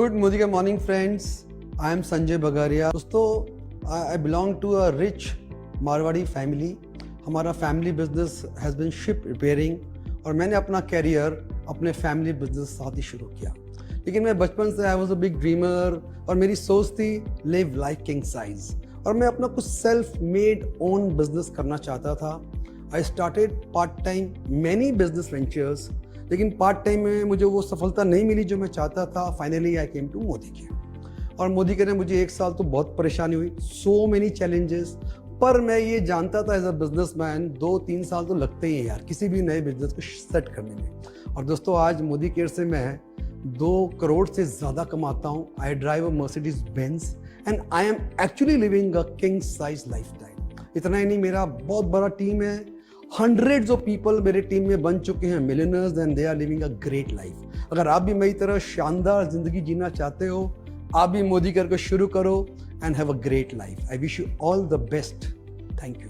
Good morning, friends. I am Sanjay Bagaria. दोस्तों, I belong to a rich Marwari family. हमारा family business has been ship repairing और मैंने अपना career अपने family business साथ ही शुरू किया. लेकिन मैं बचपन से I was a big dreamer और मेरी सोच थी लिव लाइक किंग साइज और मैं अपना कुछ सेल्फ मेड ओन बिजनेस करना चाहता था. I started part time many business ventures, लेकिन पार्ट टाइम में मुझे वो सफलता नहीं मिली जो मैं चाहता था. Finally I came to Modi care और मोदी केयर ने मुझे 1 साल तो बहुत परेशानी हुई, सो मेनी चैलेंजेस. पर मैं ये जानता था एज अ बिजनेसमैन 2-3 साल तो लगते ही हैं यार किसी भी नए बिजनेस को सेट करने में. और दोस्तों आज मोदी केयर से मैं 2 करोड़ से ज़्यादा कमाता हूँ. I drive a Mercedes Benz and I am actually living a king size life time. इतना ही नहीं, मेरा बहुत बड़ा टीम है. हंड्रेड्स ऑफ पीपल मेरे टीम में बन चुके हैं millionaires and they are living a great life. अगर आप भी मेरी तरह शानदार जिंदगी जीना चाहते हो, आप भी मोदी केयर को शुरू करो and have a great life. I wish you all the best. Thank you.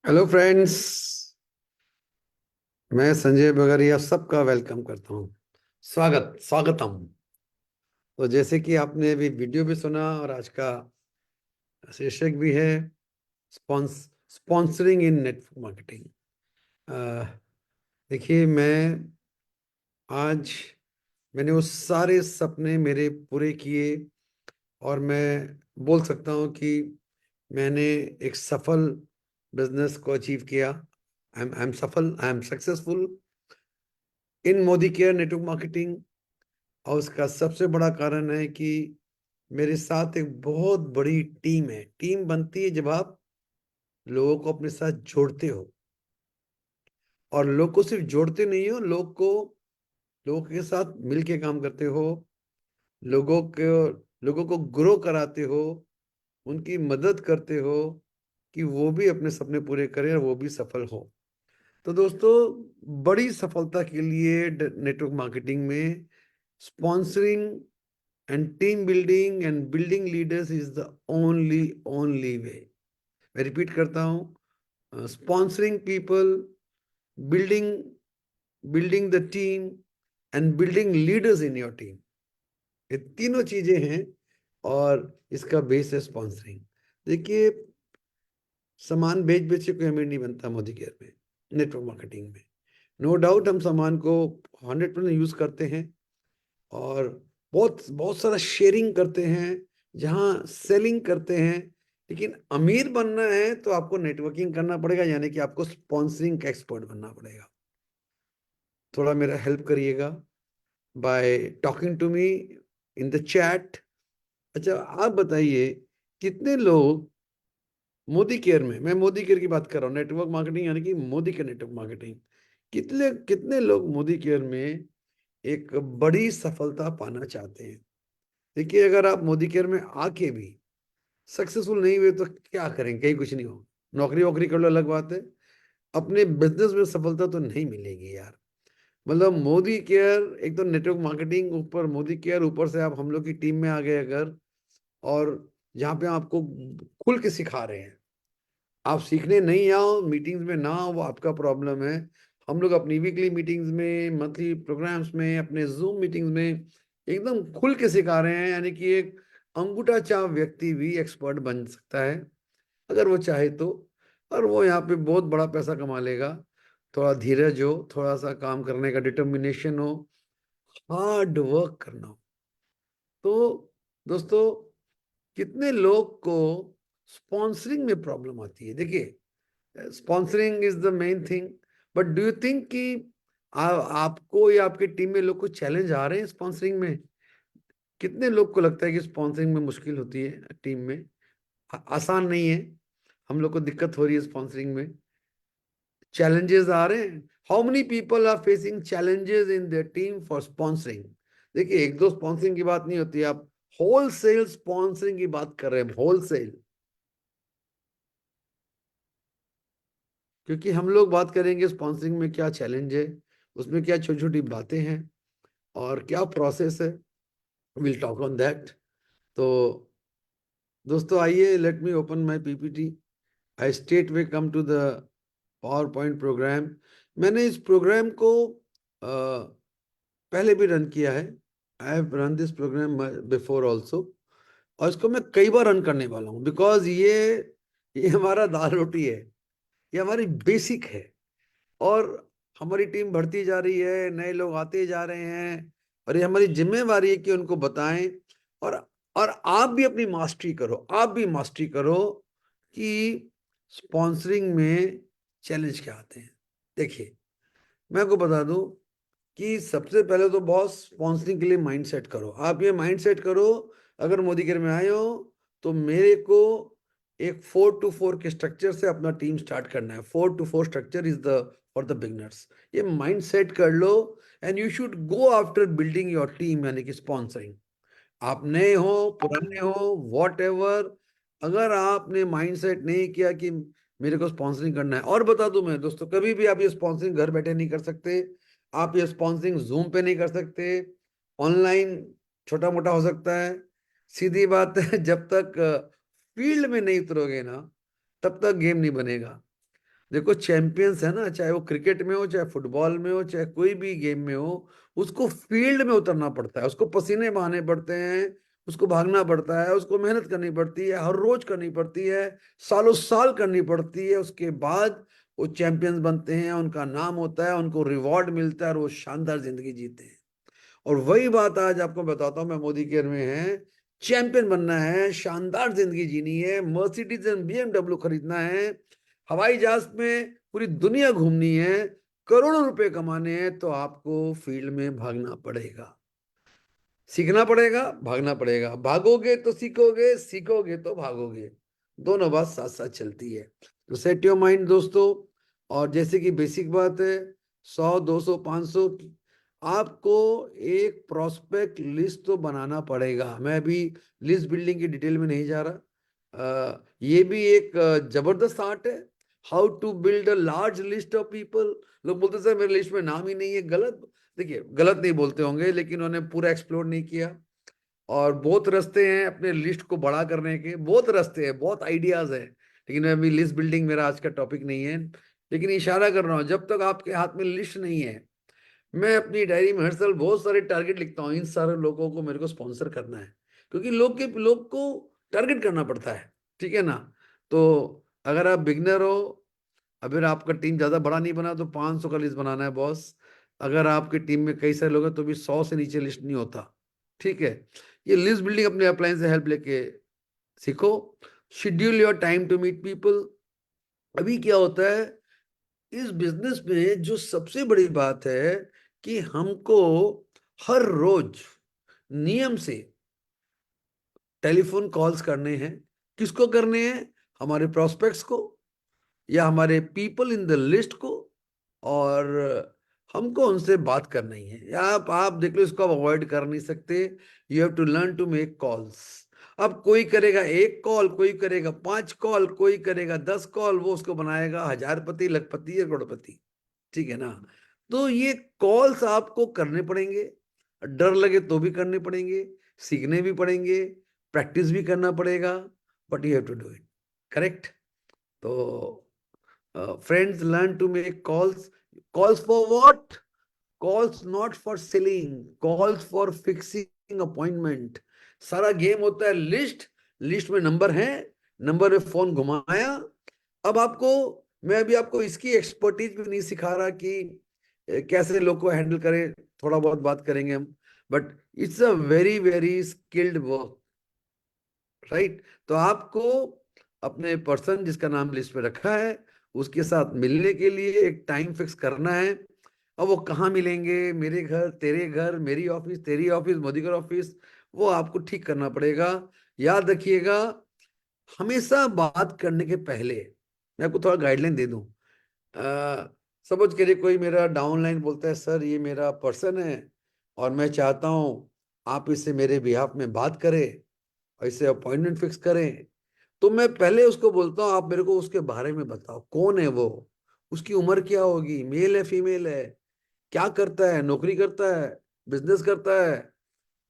Hello friends, मैं संजय बगरिया सबका वेलकम करता हूँ. स्वागतम. तो जैसे कि आपने अभी वीडियो भी सुना और आज का शीर्षक भी है स्पॉन्सरिंग इन नेटवर्क मार्केटिंग. देखिए, आज मैंने वो सारे सपने मेरे पूरे किए और मैं बोल सकता हूँ कि मैंने एक सफल बिजनेस को अचीव किया. आई एम सफल, I am successful in Modi care network marketing. और उसका सबसे बड़ा कारण है कि मेरे साथ एक बहुत बड़ी टीम है. टीम बनती है जब आप लोगों को अपने साथ जोड़ते हो, और लोग को सिर्फ जोड़ते नहीं हो, लोगों के साथ मिलके काम करते हो, लोगों को ग्रो कराते हो, उनकी मदद करते हो कि वो भी अपने सपने पूरे करें और वो भी सफल हो. तो दोस्तों, बड़ी सफलता के लिए नेटवर्क मार्केटिंग में sponsoring and team building and building leaders is the only way. मैं रिपीट करता हूँ, sponsoring people, building building the team and building leaders in your team. ये तीनों चीजें हैं और इसका बेस है स्पॉन्सरिंग. देखिए, सामान बेच बेच के कोई अमीर नहीं बनता मोदी केयर में, नेटवर्क मार्केटिंग में. नो डाउट हम सामान को 100% यूज करते हैं और बहुत बहुत सारा शेयरिंग करते हैं, जहां सेलिंग करते हैं. लेकिन अमीर बनना है तो आपको नेटवर्किंग करना पड़ेगा, यानी कि आपको स्पॉन्सरिंग का एक्सपर्ट बनना पड़ेगा. थोड़ा मेरा हेल्प करिएगा by talking to me in the chat. अच्छा, आप बताइए कितने लोग मोदी केयर में, मैं मोदी केयर की बात कर रहा हूँ, नेटवर्क मार्केटिंग यानी कि मोदी के नेटवर्क मार्केटिंग, कितने कितने लोग मोदी केयर में एक बड़ी सफलता पाना चाहते हैं. देखिए, अगर आप मोदी केयर में आके भी सक्सेसफुल नहीं हुए तो क्या करेंगे, कहीं कुछ नहीं हो. नौकरी वोकरी कर लो अलग बात है, अपने बिजनेस में सफलता तो नहीं मिलेगी यार. मतलब मोदी केयर, एक तो नेटवर्क मार्केटिंग, ऊपर मोदी केयर, ऊपर से आप हम लोग की टीम में आ गए अगर, और जहाँ पे आपको खुल के सिखा रहे हैं. आप सीखने नहीं आओ, मीटिंग्स में ना आओ, वो आपका प्रॉब्लम है. हम लोग अपनी वीकली मीटिंग्स में, मंथली प्रोग्राम्स में, अपने जूम मीटिंग्स में एकदम खुल के सिखा रहे हैं. यानी कि एक अंगूठा छाप व्यक्ति भी एक्सपर्ट बन सकता है अगर वो चाहे तो. और वो यहाँ पे बहुत बड़ा पैसा कमा लेगा. थोड़ा धीरज हो, थोड़ा सा काम करने का डिटर्मिनेशन हो, हार्ड वर्क करना हो. तो दोस्तों, कितने लोग को स्पॉन्सरिंग में प्रॉब्लम आती है. देखिए, sponsoring is the main thing, but do you think कि आपको या आपकी टीम में लोग को चैलेंज आ रहे हैं स्पॉन्सरिंग में? कितने लोग को लगता है कि स्पॉन्सरिंग में मुश्किल होती है टीम में, आसान नहीं है, हम लोग को दिक्कत हो रही है स्पॉन्सरिंग में, चैलेंजेस आ रहे हैं? How many people are facing challenges in their team for sponsoring? देखिए, एक दो स्पॉन्सरिंग की बात नहीं होती, आप होलसेल स्पॉन्सरिंग की बात कर रहे हैं, होलसेल. क्योंकि हम लोग बात करेंगे स्पॉन्सरिंग में क्या चैलेंज है, उसमें क्या छोटी छोटी बातें हैं और क्या प्रोसेस है. Will talk on that. तो दोस्तों आइए, let me open my PPT. I straight way come to the power point program. मैंने इस प्रोग्राम को पहले भी रन किया है। I have run this program before also, और इसको मैं कई बार रन करने वाला हूँ, बिकॉज ये हमारा दाल रोटी है, ये हमारी बेसिक है। और हमारी टीम बढ़ती जा रही है, नए लोग आते जा रहे हैं, और ये हमारी जिम्मेवारी है कि उनको बताएं। और और आप भी अपनी मास्टरी करो, आप भी मास्टरी करो कि स्पॉन्सरिंग में चैलेंज क्या आते हैं। देखिए, मैं आपको बता दूं कि सबसे पहले तो बॉस, स्पॉन्सरिंग के लिए माइंड सेट करो। आप ये माइंड सेट करो, अगर मोदी केयर में आए हो तो मेरे को एक 4-4 के स्ट्रक्चर से अपना टीम स्टार्ट करना है। 4-4 structure is the for the beginners. ये माइंड सेट कर लो, and you should go after building your team, यानी कि स्पॉन्सरिंग। आप नए हो, पुराने हो, वॉट एवर, अगर आपने माइंड सेट नहीं किया कि मेरे को स्पॉन्सरिंग करना है। और बता दूं मैं दोस्तों, कभी भी आप ये स्पॉन्सरिंग घर बैठे नहीं कर सकते। आप ये स्पॉन्सरिंग जूम पे नहीं कर सकते, ऑनलाइन छोटा मोटा हो सकता है। सीधी बात है, जब तक फील्ड में नहीं उतरोगे ना, तब तक गेम नहीं बनेगा। देखो, चैंपियंस है ना, चाहे वो क्रिकेट में हो, चाहे फुटबॉल में हो, चाहे कोई भी गेम में हो, उसको फील्ड में उतरना पड़ता है, उसको पसीने बहाने पड़ते हैं, उसको भागना पड़ता है, उसको मेहनत करनी पड़ती है, हर रोज करनी पड़ती है, सालों साल करनी पड़ती है। उसके बाद वो चैंपियंस बनते हैं, उनका नाम होता है, उनको रिवॉर्ड मिलता है, और वो शानदार जिंदगी जीते हैं। और वही बात आज आपको बताता हूँ मैं, मोदी केयर में है। चैंपियन बनना है, शानदार जिंदगी जीनी है, मर्सिडीज एंड BMW खरीदना है, हवाई जहाज में पूरी दुनिया घूमनी है, करोड़ों रुपए कमाने हैं, तो आपको फील्ड में भागना पड़ेगा, सीखना पड़ेगा, भागना पड़ेगा। भागोगे तो सीखोगे, सीखोगे तो भागोगे, दोनों बात साथ साथ चलती है। तो सेट योर माइंड दोस्तों। और जैसे कि बेसिक बात है, 100, 200, 500, आपको एक प्रोस्पेक्ट लिस्ट तो बनाना पड़ेगा। मैं अभी लिस्ट बिल्डिंग की डिटेल में नहीं जा रहा। ये भी एक जबरदस्त आर्ट है, how to build a large list of people. लोग बोलते सर मेरे लिस्ट में नाम ही नहीं है। गलत, देखिए गलत नहीं बोलते होंगे, लेकिन उन्होंने पूरा एक्सप्लोर नहीं किया। और बहुत रास्ते हैं अपने लिस्ट को बड़ा करने के, बहुत रास्ते हैं, बहुत आइडियाज है, लेकिन अभी लिस्ट बिल्डिंग मेरा आज का टॉपिक नहीं है। लेकिन इशारा कर रहा हूँ, जब तक आपके हाथ में लिस्ट नहीं है, मैं अपनी डायरी में हर साल बहुत सारे टारगेट लिखता हूँ, इन सारे लोगों को मेरे को स्पॉन्सर करना है, क्योंकि लोग को टारगेट करना पड़ता है। ठीक है ना? तो अगर आप बिगनर हो, अगर आपका टीम ज्यादा बड़ा नहीं बना, तो 500 का लिस्ट बनाना है बॉस। अगर आपकी टीम में कई सारे लोग हैं तो भी 100 से नीचे लिस्ट नहीं होता। ठीक है? ये लिस्ट बिल्डिंग अपने अप्लायंस से हेल्प लेके सीखो। Schedule your time to meet people. अभी क्या होता है इस बिजनेस में, जो सबसे बड़ी बात है कि हमको हर रोज नियम से टेलीफोन कॉल्स करने हैं। किसको करने हैं? हमारे प्रोस्पेक्ट्स को, या हमारे पीपल इन द लिस्ट को। और हमको उनसे बात करनी है। या आप देख लो, इसको आप अवॉइड कर नहीं सकते। You have to learn to make calls. अब कोई करेगा 1 कॉल, कोई करेगा 5 कॉल, कोई करेगा 10 कॉल, वो उसको बनाएगा हजारपति, लखपति या करोड़पति। ठीक है ना? तो ये कॉल्स आपको करने पड़ेंगे, डर लगे तो भी करने पड़ेंगे, सीखने भी पड़ेंगे, प्रैक्टिस भी करना पड़ेगा, but you have to do it. Correct? तो friends, learn to make calls. Calls for what? Calls not for selling, calls for fixing appointment. सारा गेम होता है लिस्ट। लिस्ट में नंबर है, नंबर में फोन घुमाया। अब आपको, मैं अभी आपको इसकी एक्सपर्टीज भी नहीं सिखा रहा कि कैसे लोग को हैंडल करें, थोड़ा बहुत बात करेंगे हम, but it's a very very skilled work. Right? तो आपको अपने पर्सन जिसका नाम लिस्ट में रखा है, उसके साथ मिलने के लिए एक टाइम फिक्स करना है। अब वो कहाँ मिलेंगे? मेरे घर, तेरे घर, मेरी ऑफिस, तेरी ऑफिस, मोदी का ऑफिस, वो आपको ठीक करना पड़ेगा। याद रखिएगा, हमेशा बात करने के पहले मैं आपको थोड़ा गाइडलाइन दे दूं। सपोज करिए कोई मेरा डाउनलाइन बोलता है, सर ये मेरा पर्सन है और मैं चाहता हूँ आप इससे मेरे बिहाफ में बात करें और इससे अपॉइंटमेंट फिक्स करें। तो मैं पहले उसको बोलता हूँ, आप मेरे को उसके बारे में बताओ, कौन है वो, उसकी उम्र क्या होगी, मेल है फीमेल है, क्या करता है, नौकरी करता है, बिजनेस करता है,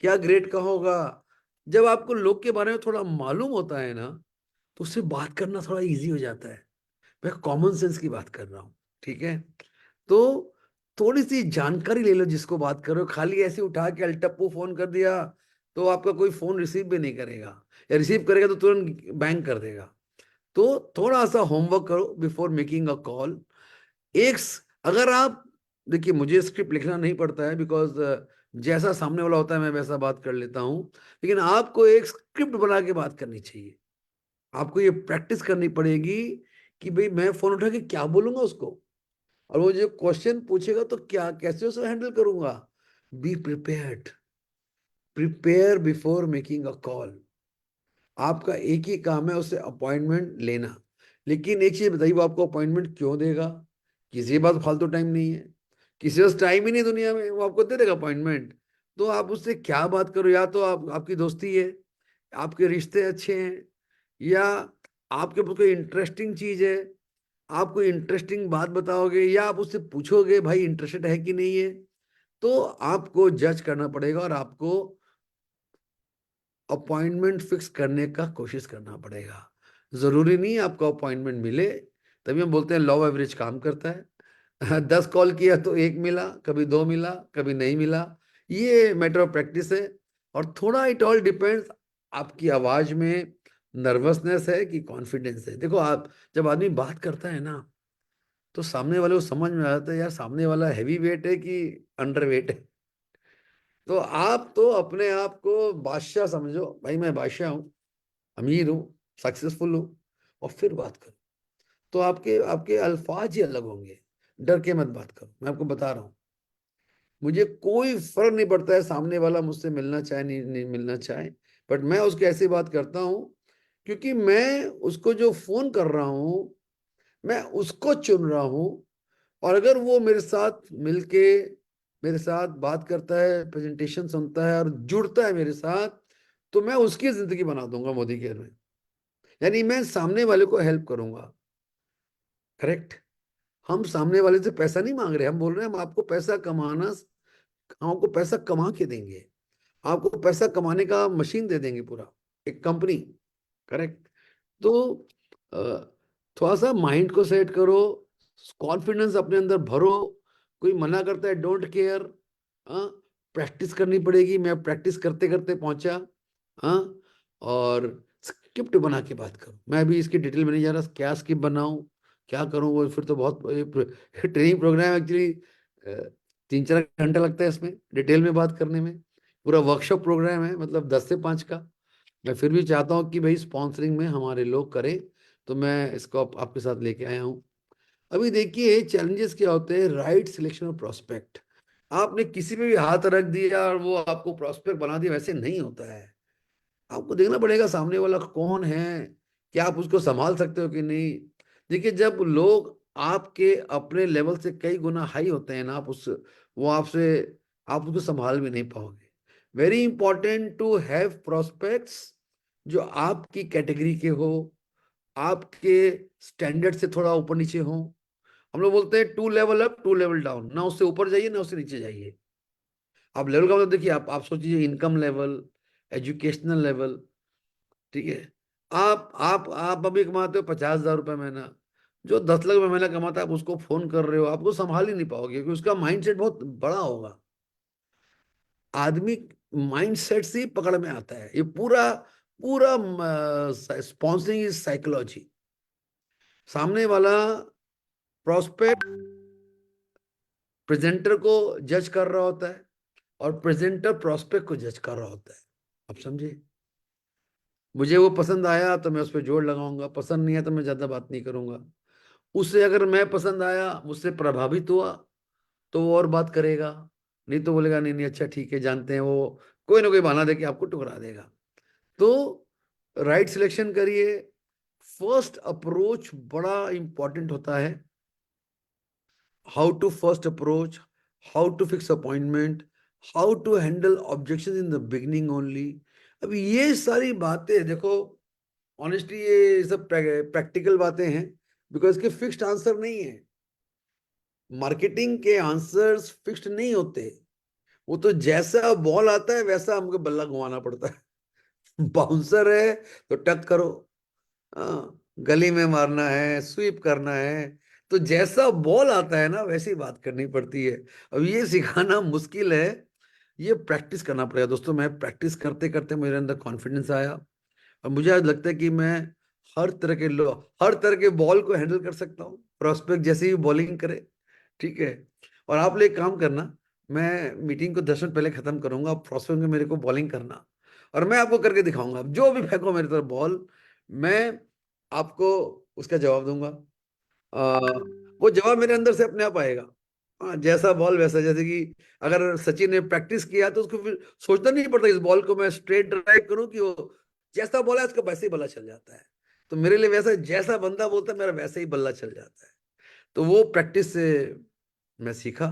क्या ग्रेड का होगा। जब आपको लोग के बारे में थोड़ा मालूम होता है ना, तो उससे बात करना थोड़ा इजी हो जाता है। मैं कॉमन सेंस की बात कर रहा हूँ। ठीक है? तो थोड़ी सी जानकारी ले लो जिसको बात करो, खाली ऐसे उठा के अल्टप्पू फोन कर दिया तो आपका कोई फोन रिसीव भी नहीं करेगा, या रिसीव करेगा तो तुरंत बैंक कर देगा। तो थोड़ा सा होमवर्क करो बिफोर मेकिंग अ कॉल। एक अगर आप, देखिए मुझे स्क्रिप्ट लिखना नहीं पड़ता है, बिकॉज जैसा सामने वाला होता है मैं वैसा बात कर लेता हूँ, लेकिन आपको एक स्क्रिप्ट बना के बात करनी चाहिए। आपको ये प्रैक्टिस करनी पड़ेगी कि भाई मैं फोन उठा के क्या बोलूंगा उसको, और वो जो क्वेश्चन पूछेगा तो क्या कैसे उसे हैंडल करूंगा। Be prepared, prepare before making a call. आपका एक ही काम है, उसे अपॉइंटमेंट लेना। लेकिन एक चीज बताइए, वो आपको अपॉइंटमेंट क्यों देगा? किसी के पास फालतू टाइम नहीं है, किसी के पास टाइम ही नहीं दुनिया में, वो आपको दे देगा अपॉइंटमेंट। तो आप उससे क्या बात करो, या तो आप आपकी दोस्ती है, आपके रिश्ते अच्छे हैं, या आपके पास कोई इंटरेस्टिंग चीज है, आप कोई इंटरेस्टिंग बात बताओगे, या आप उससे पूछोगे भाई इंटरेस्टेड है कि नहीं है। तो आपको जज करना पड़ेगा और आपको अपॉइंटमेंट फिक्स करने का कोशिश करना पड़ेगा। जरूरी नहीं है आपको अपॉइंटमेंट मिले, तभी हम बोलते हैं लॉ ऑफ एवरेज काम करता है। 10 कॉल किया तो एक मिला, कभी दो मिला, कभी नहीं मिला। ये मैटर ऑफ प्रैक्टिस है। और थोड़ा इट ऑल डिपेंड्स, आपकी आवाज में नर्वसनेस है कि कॉन्फिडेंस है। देखो आप, जब आदमी बात करता है ना, तो सामने वाले को समझ में आता है यार सामने वाला हैवी वेट है कि अंडर वेट है। तो आप तो अपने आप को बादशाह समझो, भाई मैं बादशाह हूँ, अमीर हूँ, सक्सेसफुल हूँ, और फिर बात करो। तो आपके आपके अल्फाज ही अलग होंगे। डर के मत बात करो, मैं आपको बता रहा हूँ। मुझे कोई फर्क नहीं पड़ता है सामने वाला मुझसे मिलना चाहे नहीं मिलना चाहे, बट मैं उसकी ऐसी बात करता हूँ क्योंकि मैं उसको जो फोन कर रहा हूँ, मैं उसको चुन रहा हूँ। और अगर वो मेरे साथ मिलके मेरे साथ बात करता है, प्रेजेंटेशन सुनता है और जुड़ता है मेरे साथ, तो मैं उसकी जिंदगी बना दूंगा मोदी केयर में। यानी मैं सामने वाले को हेल्प करूंगा। करेक्ट। हम सामने वाले से पैसा नहीं मांग रहे, हम बोल रहे हैं हम आपको पैसा कमाना, हम आपको पैसा कमा के देंगे, आपको पैसा कमाने का मशीन दे देंगे पूरा, एक कंपनी। करेक्ट। तो अ, थोड़ा सा माइंड को सेट करो, कॉन्फिडेंस अपने अंदर भरो। कोई मना करता है डोंट केयर। हाँ, प्रैक्टिस करनी पड़ेगी, मैं प्रैक्टिस करते करते पहुंचा। हाँ, और स्क्रिप्ट बना के बात करो। मैं अभी इसकी डिटेल में नहीं जा रहा, क्या स्क्रिप्ट बनाऊं, क्या करूं, वो फिर तो बहुत ट्रेनिंग प्रोग्राम एक्चुअली 3-4 घंटा लगता है इसमें डिटेल में बात करने में। पूरा वर्कशॉप प्रोग्राम है, मतलब 10 से 5 का। मैं फिर भी चाहता हूँ कि भाई स्पॉन्सरिंग में हमारे लोग करें, तो मैं इसको आपके साथ लेके आया हूँ। अभी देखिए चैलेंजेस क्या होते हैं, राइट सिलेक्शन ऑफ प्रोस्पेक्ट। आपने किसी पे भी हाथ रख दिया और वो आपको प्रोस्पेक्ट बना दिया, वैसे नहीं होता है। आपको देखना पड़ेगा सामने वाला कौन है, क्या आप उसको संभाल सकते हो कि नहीं। देखिए जब लोग आपके अपने लेवल से कई गुना हाई होते हैं ना, वो आपसे आप उसको संभाल भी नहीं पाओगे। Very important to have prospects जो आपकी कैटेगरी के हो, आपके स्टैंडर्ड से थोड़ा ऊपर नीचे हो। हम लोग बोलते हैं 2 लेवल अप 2 लेवल डाउन, ना उससे ऊपर जाइए ना उससे नीचे जाइए। आप लेवल का मतलब देखिए, आप सोचिए इनकम लेवल, एजुकेशनल लेवल। ठीक है। आप अभी कमाते हो 50,000 रुपये महीना, जो 10 लाख रुपये महीना कमाता है आप उसको फोन कर रहे हो, आपको संभाल ही नहीं पाओगे क्योंकि उसका माइंडसेट बहुत बड़ा होगा। आदमी माइंडसेट से ही पकड़ में आता है। ये पूरा पूरा स्पॉन्सरिंग इज साइकोलॉजी। सामने वाला प्रोस्पेक्ट प्रेजेंटर को जज कर रहा होता है, और प्रेजेंटर प्रोस्पेक्ट को जज कर रहा होता है। आप समझे? मुझे वो पसंद आया तो मैं उस पर जोर लगाऊंगा, पसंद नहीं आया तो मैं ज्यादा बात नहीं करूंगा। उससे अगर मैं पसंद आया, मुझसे प्रभावित हुआ, तो वो और बात करेगा। नहीं तो बोलेगा नहीं नहीं अच्छा ठीक है, जानते हैं वो कोई ना कोई बहाना देके आपको टुकरा देगा। तो राइट सिलेक्शन करिए। फर्स्ट अप्रोच बड़ा इंपॉर्टेंट होता है। How to first approach, how to fix appointment, how to handle objection in the beginning only. अभी ये सारी बातें देखो, ऑनेस्टली ये सब प्रैक्टिकल बातें हैं, बिकॉज के फिक्स्ड आंसर नहीं है। मार्केटिंग के आंसर्स फिक्स्ड नहीं होते। वो तो जैसा बॉल आता है वैसा हमको बल्ला घुमाना पड़ता है। बाउंसर है तो टक करो, हाँ, गली में मारना है, स्वीप करना है, तो जैसा बॉल आता है ना वैसे ही बात करनी पड़ती है। अब ये सिखाना मुश्किल है, ये प्रैक्टिस करना पड़ेगा दोस्तों। मैं प्रैक्टिस करते करते मेरे अंदर कॉन्फिडेंस आया, और मुझे आज लगता है कि मैं हर तरह के बॉल को हैंडल कर सकता हूँ, प्रोस्पेक्ट जैसे ही बॉलिंग करे। ठीक है। और आप लोग एक काम करना, मैं मीटिंग को 10 मिनट पहले खत्म करूंगा, आप प्रोस्पेक्ट में मेरे को बॉलिंग करना, और मैं आपको करके दिखाऊंगा। जो भी फेंको मेरी तरफ बॉल, मैं आपको उसका जवाब दूंगा। आ, वो जवाब मेरे अंदर से अपने आप आएगा। हाँ, जैसा बॉल वैसा। जैसे कि अगर सचिन ने प्रैक्टिस किया तो उसको फिर सोचना नहीं पड़ता इस बॉल को मैं स्ट्रेट ड्राइव करूं कि वो जैसा बॉल है उसका वैसे ही बल्ला चल जाता है। तो मेरे लिए वैसा जैसा बंदा बोलता है मेरा वैसे ही बल्ला चल जाता है। तो वो प्रैक्टिस से मैं सीखा।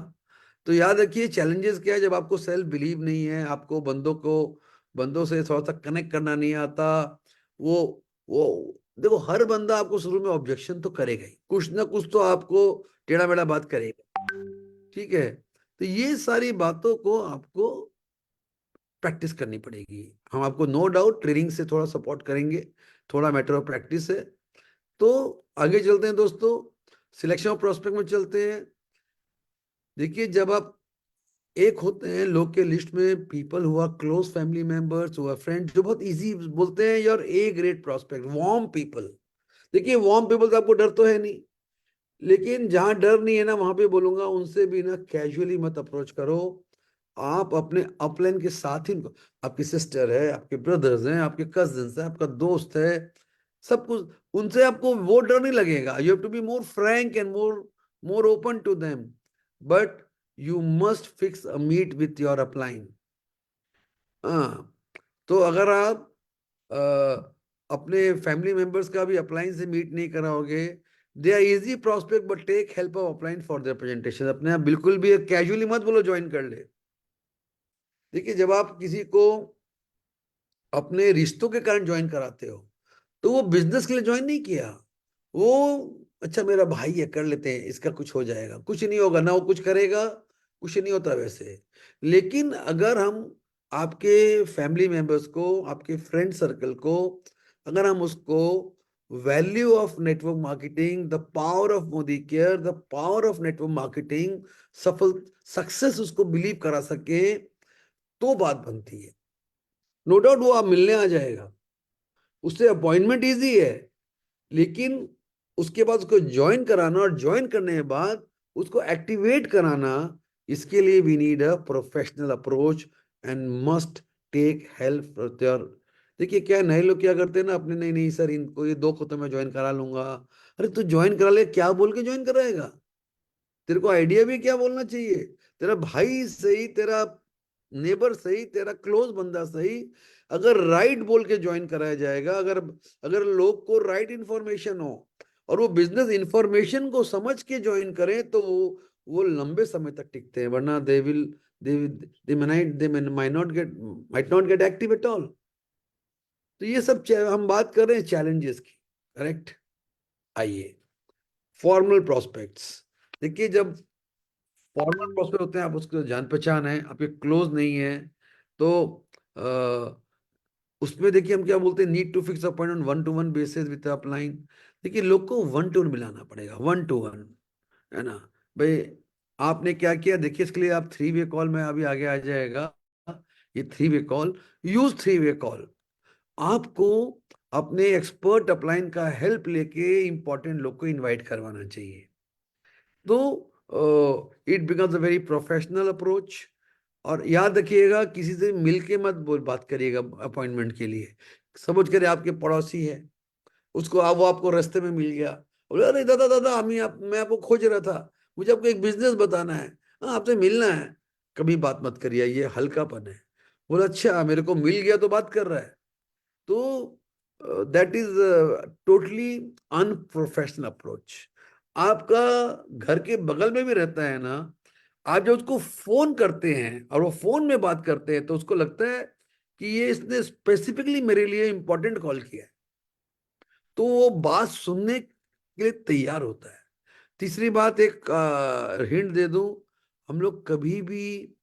तो याद रखिए चैलेंजेस क्या है, जब आपको सेल्फ बिलीव नहीं है, आपको बंदों से थोड़ा सा कनेक्ट करना नहीं आता। वो वो देखो, हर बंदा आपको शुरू में ऑब्जेक्शन तो करेगा ही, कुछ ना कुछ तो आपको टेढ़ा मेढ़ा बात करेगा। ठीक है। तो ये सारी बातों को आपको प्रैक्टिस करनी पड़ेगी। हम आपको नो डाउट ट्रेनिंग से थोड़ा सपोर्ट करेंगे, थोड़ा मैटर ऑफ प्रैक्टिस है। तो आगे चलते हैं दोस्तों, सिलेक्शन ऑफ प्रोस्पेक्ट में चलते हैं। देखिए, जब आप एक होते हैं लोग के लिस्ट में पीपल हुआ क्लोज फैमिली मेंबर्स हुआ फ्रेंड, जो बहुत इजी बोलते हैं your a great prospect, warm people. देखिए वार्म पीपल तो आपको डर तो है नहीं, लेकिन जहां डर नहीं है ना वहां पे बोलूंगा उनसे भी ना कैजुअली मत अप्रोच करो। आप अपने अपलाइन के साथ ही आपकी सिस्टर है, आपके ब्रदर्स हैं, आपके कजिन्स हैं, आपका दोस्त है, सब कुछ, उनसे आपको वो डर नहीं लगेगा। You have to be more frank and more more open to them, but you must fix a meet with your upline. हाँ। तो अगर आप अपने फैमिली मेंबर्स का भी अपलाइन से मीट नहीं कराओगे, they are easy prospect but take help of upline for their presentation. अपने आप बिल्कुल भी कैजुअली मत बोलो ज्वाइन कर ले। देखिए, जब आप किसी को अपने रिश्तों के कारण ज्वाइन कराते हो तो वो बिजनेस के लिए ज्वाइन नहीं किया। वो अच्छा मेरा भाई है, कर लेते हैं, इसका कुछ हो जाएगा, कुछ नहीं होगा ना, वो कुछ करेगा, कुछ नहीं होता वैसे। लेकिन अगर हम आपके फैमिली मेंबर्स को, आपके फ्रेंड सर्कल को, अगर हम उसको value of network marketing, the power of Modi care, the power of network marketing, सफल सक्सेस उसको बिलीव करा सके, तो बात बनती है। नो डाउट वो आप मिलने आ जाएगा, उससे अपॉइंटमेंट इजी है, लेकिन उसके बाद उसको ज्वाइन कराना, और ज्वाइन करने के बाद उसको एक्टिवेट कराना, इसके लिए we need a professional approach and must take help your. देखिए क्या है, नए लोग क्या करते हैं ना अपने, नहीं नहीं सर इनको ये 2 को तो मैं ज्वाइन करा लूंगा। अरे तू ज्वाइन करा ले, क्या बोल के ज्वाइन कराएगा? तेरे को आइडिया भी क्या बोलना चाहिए? तेरा भाई सही, तेरा नेबर सही, तेरा क्लोज बंदा सही, अगर राइट बोल के ज्वाइन कराया जाएगा, अगर अगर लोग को राइट इंफॉर्मेशन हो और वो बिजनेस इंफॉर्मेशन को समझ के ज्वाइन करें, तो वो लंबे समय तक टिकते हैं, वरना they might not gate active at all. तो ये सब हम बात कर रहे हैं चैलेंजेस की। करेक्ट। आइए, फॉर्मल प्रोस्पेक्ट्स। देखिए, जब फॉर्मल प्रोस्पेक्ट होते हैं, आप उसके जान पहचान है, आपके क्लोज नहीं है, तो उसमें देखिए हम क्या बोलते हैं, need to fix appointment 1-to-1 basis with upline. देखिए, लोग को 1-to-1 मिलाना पड़ेगा, 1-to-1, है ना भाई? आपने क्या किया, देखिए इसके लिए आप 3-वे कॉल में अभी आगे आ जाएगा। ये 3-वे कॉल, यूज 3-वे कॉल। आपको अपने एक्सपर्ट अपलाइन का हेल्प लेके इंपॉर्टेंट लोग को इनवाइट करवाना चाहिए। तो it becomes a very professional approach. और याद रखिएगा, किसी से मिलके मत बोल बात करिएगा अपॉइंटमेंट के लिए। समझ कर आपके पड़ोसी है, उसको वो आपको रास्ते में मिल गया, बोले अरे दादा दादा मैं आपको खोज रहा था, मुझे आपको एक बिजनेस बताना है, हाँ आपसे मिलना है। कभी बात मत करिए, ये हल्कापन है। बोला अच्छा मेरे को मिल गया तो बात कर रहा है, तो that is totally unprofessional approach. आपका घर के बगल में भी रहता है ना, आप जब उसको फोन करते हैं और वो फोन में बात करते हैं तो उसको लगता है कि ये इसने स्पेसिफिकली मेरे लिए इंपॉर्टेंट कॉल किया है, तो वो बात सुनने के लिए तैयार होता है। तीसरी बात, एक हिंट दे दूं, हम लोग कभी भी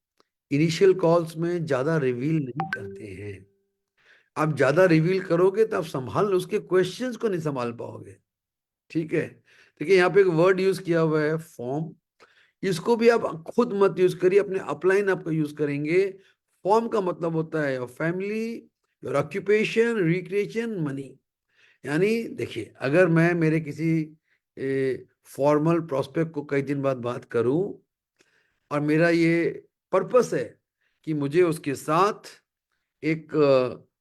इनिशियल कॉल्स में ज्यादा रिवील नहीं करते हैं। आप ज्यादा रिवील करोगे तो आप संभाल उसके क्वेश्चंस को नहीं संभाल पाओगे। ठीक है। ठीक है, यहाँ पे एक वर्ड यूज किया हुआ है फॉर्म, इसको भी आप खुद मत यूज करिए, अपने अपलाइन आपको यूज करेंगे। फॉर्म का मतलब होता है your family, your occupation, recreation, money. यानी देखिए, अगर मैं मेरे किसी फॉर्मल प्रोस्पेक्ट को कई दिन बाद बात करूं और मेरा ये पर्पस है कि मुझे उसके साथ एक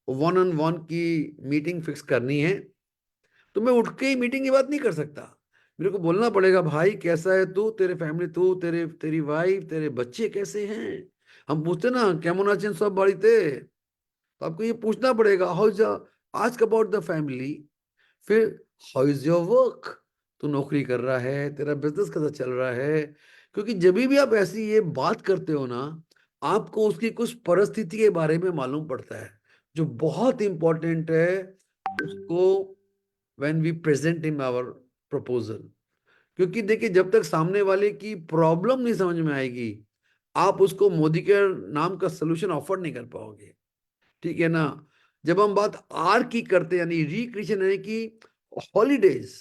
वन ऑन वन की मीटिंग फिक्स करनी है, तो मैं उठ के ही मीटिंग की बात नहीं कर सकता। मेरे को बोलना पड़ेगा, भाई कैसा है तू, तेरे फैमिली, तू, तेरी वाइफ, तेरे बच्चे कैसे हैं। हम पूछते ना केमन आছেন सब बाड़ीते, तो आपको ये पूछना पड़ेगा how is, ask about the family. फिर हाउ इज योर वर्क, तू नौकरी कर रहा है, तेरा बिजनेस कैसा चल रहा है। क्योंकि जब भी आप ऐसी ये बात करते हो ना, आपको उसकी कुछ परिस्थिति के बारे में मालूम पड़ता है, जो बहुत इंपॉर्टेंट है उसको when we present in our proposal. क्योंकि देखिए, जब तक सामने वाले की प्रॉब्लम नहीं समझ में आएगी, आप उसको मोदी के नाम का सोल्यूशन ऑफर नहीं कर पाओगे। ठीक है ना। जब हम बात आर की करते हैं, यानी रिक्रिएशन, यानी कि हॉलीडेज,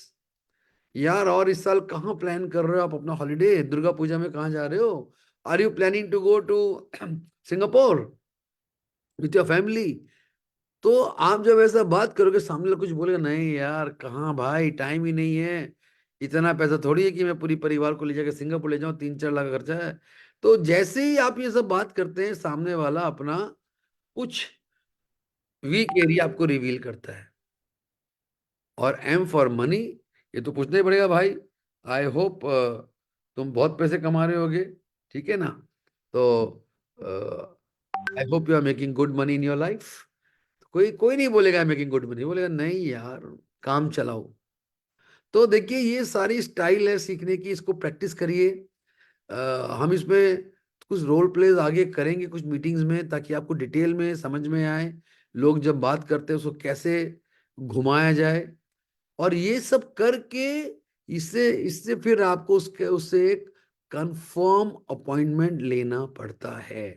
यार और इस साल कहाँ प्लान कर रहे हो आप अपना हॉलीडे, दुर्गा पूजा में कहाँ जा रहे हो, are you planning to go to Singapore with your family. तो आप जब ऐसा बात करोगे, सामने वाला कुछ बोलेगा, नहीं यार कहाँ भाई, टाइम ही नहीं है, इतना पैसा थोड़ी है कि मैं पूरी परिवार को ले जाकर सिंगापुर ले जाऊं, 3-4 लाख का खर्चा है। तो जैसे ही आप ये सब बात करते हैं, सामने वाला अपना कुछ वीक एरिया आपको रिवील करता है। और एम फॉर मनी, ये तो पूछना ही पड़ेगा भाई। आई होप तुम बहुत पैसे कमा रहे होगे, ठीक है ना। तो I hope you are making good money in your life. कोई कोई नहीं बोलेगा मेकिंग गुड मनी, बोलेगा नहीं यार काम चलाओ। तो देखिए, ये सारी स्टाइल है सीखने की, इसको प्रैक्टिस करिए। हम इसमें कुछ रोल प्लेज आगे करेंगे कुछ मीटिंग्स में, ताकि आपको डिटेल में समझ में आए लोग जब बात करते हैं उसको कैसे घुमाया जाए। और ये सब करके इससे इससे फिर आपको उसके उससे एक कंफर्म अपॉइंटमेंट लेना पड़ता है।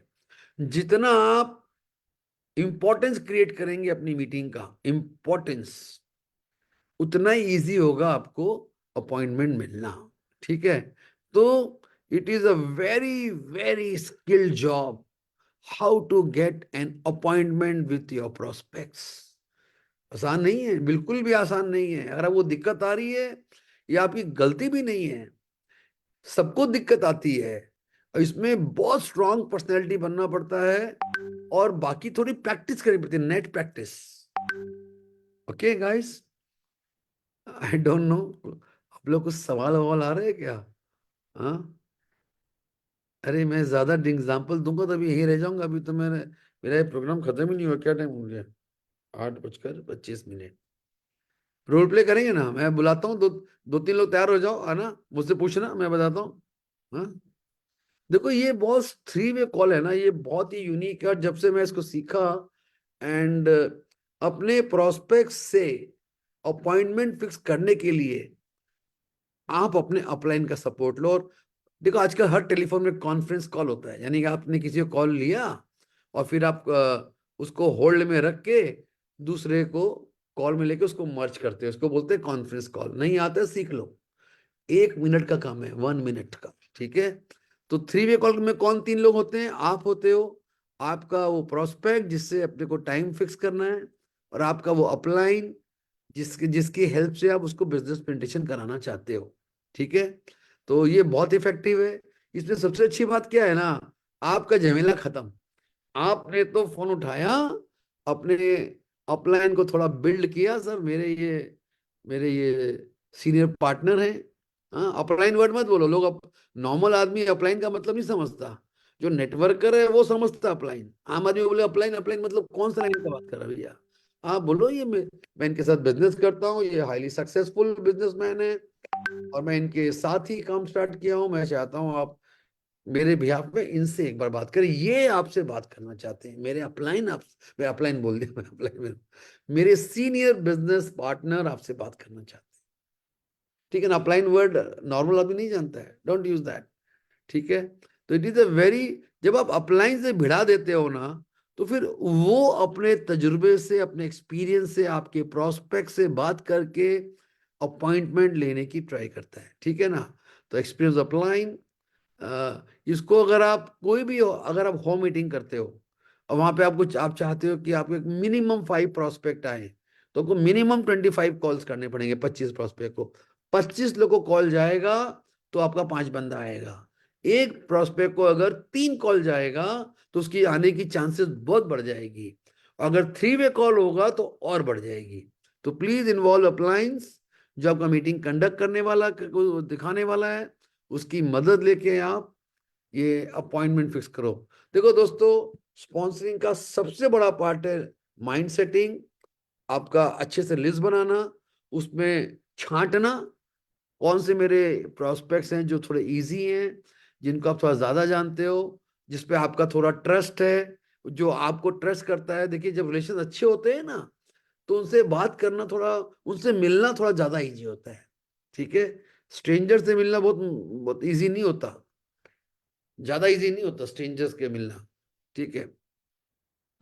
जितना आप इंपॉर्टेंस क्रिएट करेंगे अपनी मीटिंग का इंपॉर्टेंस, उतना ही इजी होगा आपको अपॉइंटमेंट मिलना। ठीक है। तो it is a very very skilled job, how to get an appointment with your prospects. आसान नहीं है, बिल्कुल भी आसान नहीं है। अगर वो दिक्कत आ रही है, ये आपकी गलती भी नहीं है, सबको दिक्कत आती है। और इसमें बहुत स्ट्रांग पर्सनैलिटी बनना पड़ता है, और बाकी थोड़ी प्रैक्टिस करनी पड़ती है, net practice. Okay guys, I don't no, आप लोग कुछ सवाल ववाल आ रहे हैं क्या? हाँ। अरे मैं ज्यादा एग्जाम्पल दूंगा तो अभी यहीं रह जाऊंगा। अभी तो मेरा ये प्रोग्राम खत्म ही नहीं हुआ। क्या टाइम हो गया? 8:25। रोल प्ले करेंगे ना, मैं बुलाता हूँ, 2-3 लोग तैयार हो जाओ, आना मुझसे पूछना, मैं बताता हूँ। हाँ। देखो, ये बॉस 3 वे कॉल है ना, ये बहुत ही यूनिक है। और जब से मैं इसको सीखा, एंड अपने प्रोस्पेक्ट से अपॉइंटमेंट फिक्स करने के लिए आप अपने अपलाइन का सपोर्ट लो। और देखो, आजकल हर टेलीफोन में कॉन्फ्रेंस कॉल होता है, यानी कि आपने किसी को कॉल लिया और फिर आप उसको होल्ड में रख के दूसरे को कॉल में लेके उसको मर्ज करते हैं, उसको बोलते हैं कॉन्फ्रेंस कॉल। नहीं आता है, सीख लो। 1 मिनट का काम है, 1 मिनट का। ठीक है। तो 3 वे कॉल में कौन 3 लोग होते हैं? आप होते हो, आपका वो प्रोस्पेक्ट जिससे अपने को टाइम फिक्स करना है, और आपका वो अपलाइन जिसकी जिसकी हेल्प से आप उसको बिजनेस प्रेजेंटेशन कराना चाहते हो। ठीक है। तो ये बहुत इफेक्टिव है। इसमें सबसे अच्छी बात क्या है ना, आपका झमेला खत्म। आपने तो फोन उठाया, अपने अपलाइन को थोड़ा बिल्ड किया, सर मेरे ये सीनियर पार्टनर हैं। हाँ, अपलाइन वर्ड मत बोलो, लोग नॉर्मल आदमी अपलाइन का मतलब नहीं समझता। जो नेटवर्कर है वो समझता अपलाइन। आम आदमी बोले अपलाइन, अपलाइन मतलब कौन सा लाइन का बात कर रहा है भैया। आप बोलो ये मैं इनके साथ बिजनेस करता हूँ, ये हाईली सक्सेसफुल बिजनेसमैन है, और मैं इनके साथ ही काम स्टार्ट किया हूँ। मैं चाहता हूँ आप मेरे बिहाफ में इनसे एक बार बात करें, ये आपसे बात करना चाहते हैं। मेरे अपलाइन, आप, मैं अपलाइन बोल दिया, मैं अपलाइन में, मेरे सीनियर बिजनेस पार्टनर आपसे बात करना चाहते हैं। ठीक है ना। अपलाइन वर्ड नॉर्मल आदमी नहीं जानता है, डोंट यूज दैट। ठीक है। तो इट इज अ वेरी, जब आप अपलाइन से भिड़ा देते हो ना, तो फिर वो अपने तजुर्बे से, अपने एक्सपीरियंस से, आपके प्रोस्पेक्ट से बात करके अपॉइंटमेंट लेने की ट्राई करता है, ठीक है ना। तो एक्सपीरियंस अपलाइन, इसको अगर आप कोई भी हो, अगर आप होम मीटिंग करते हो और वहां पे आप चाहते हो कि आपको एक मिनिमम 5 प्रोस्पेक्ट आए, तो आपको मिनिमम 25 कॉल्स करने पड़ेंगे 25 प्रोस्पेक्ट को। 25 लोग को कॉल जाएगा तो आपका 5 बंदा आएगा। एक प्रोस्पेक्ट को अगर 3 कॉल जाएगा तो उसकी आने की चांसेस बहुत बढ़ जाएगी। अगर 3 वे कॉल होगा तो और बढ़ जाएगी। तो प्लीज इन्वॉल्व अप्लायंस, जो आपका मीटिंग कंडक्ट करने वाला को दिखाने वाला है, उसकी मदद लेके आप ये अपॉइंटमेंट फिक्स करो। देखो दोस्तों, स्पॉन्सरिंग का सबसे बड़ा पार्ट है माइंड सेटिंग, आपका अच्छे से लिस्ट बनाना, उसमें छांटना कौन से मेरे प्रोस्पेक्ट्स हैं जो थोड़े इजी हैं, जिनको आप थोड़ा ज्यादा जानते हो, जिसपे आपका थोड़ा ट्रस्ट है, जो आपको ट्रस्ट करता है। देखिए, जब रिलेशन अच्छे होते हैं ना, तो उनसे बात करना थोड़ा, उनसे मिलना थोड़ा ज्यादा इजी होता है, ठीक है। स्ट्रेंजर से मिलना बहुत बहुत इजी नहीं होता, ज्यादा इजी नहीं होता स्ट्रेंजर्स के मिलना, ठीक है।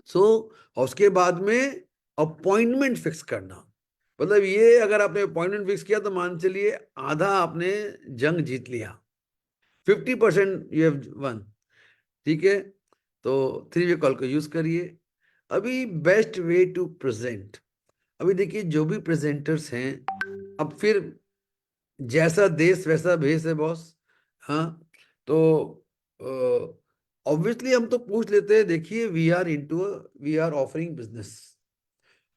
सो और उसके बाद में अपॉइंटमेंट फिक्स करना, मतलब ये अगर आपने अपॉइंटमेंट फिक्स किया तो मान चलिए आधा आपने जंग जीत लिया, 50% यू हैव वन, ठीक है। तो 3 वे कॉल को यूज करिए। अभी बेस्ट वे टू प्रेजेंट, अभी देखिए जो भी प्रेजेंटर्स हैं, अब फिर जैसा देश वैसा भेष है बॉस। हाँ, तो ऑब्वियसली हम तो पूछ लेते हैं, देखिए वी आर ऑफरिंग बिजनेस।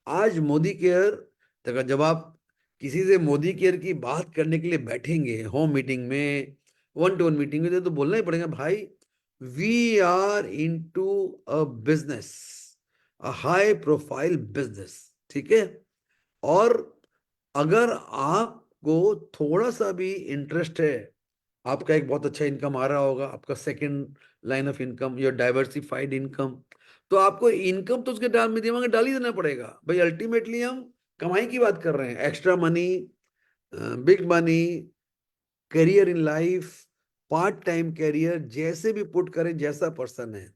आज मोदी केयर, देखो जब आप किसी से मोदी केयर की बात करने के लिए बैठेंगे होम मीटिंग में, वन टू वन मीटिंग में, तो बोलना ही पड़ेगा भाई, we are into a business, a high profile business, ठीक है। और अगर आपको थोड़ा सा भी इंटरेस्ट है, आपका एक बहुत अच्छा इनकम आ रहा होगा, आपका second line of income, your diversified income, तो आपको इनकम तो उसके डाल में दिमाग में डाल ही देना पड़ेगा भाई। अल्टीमेटली हम कमाई की बात कर रहे हैं, extra money, big money, career in life, part time career, जैसे भी पुट करें जैसा पर्सन है।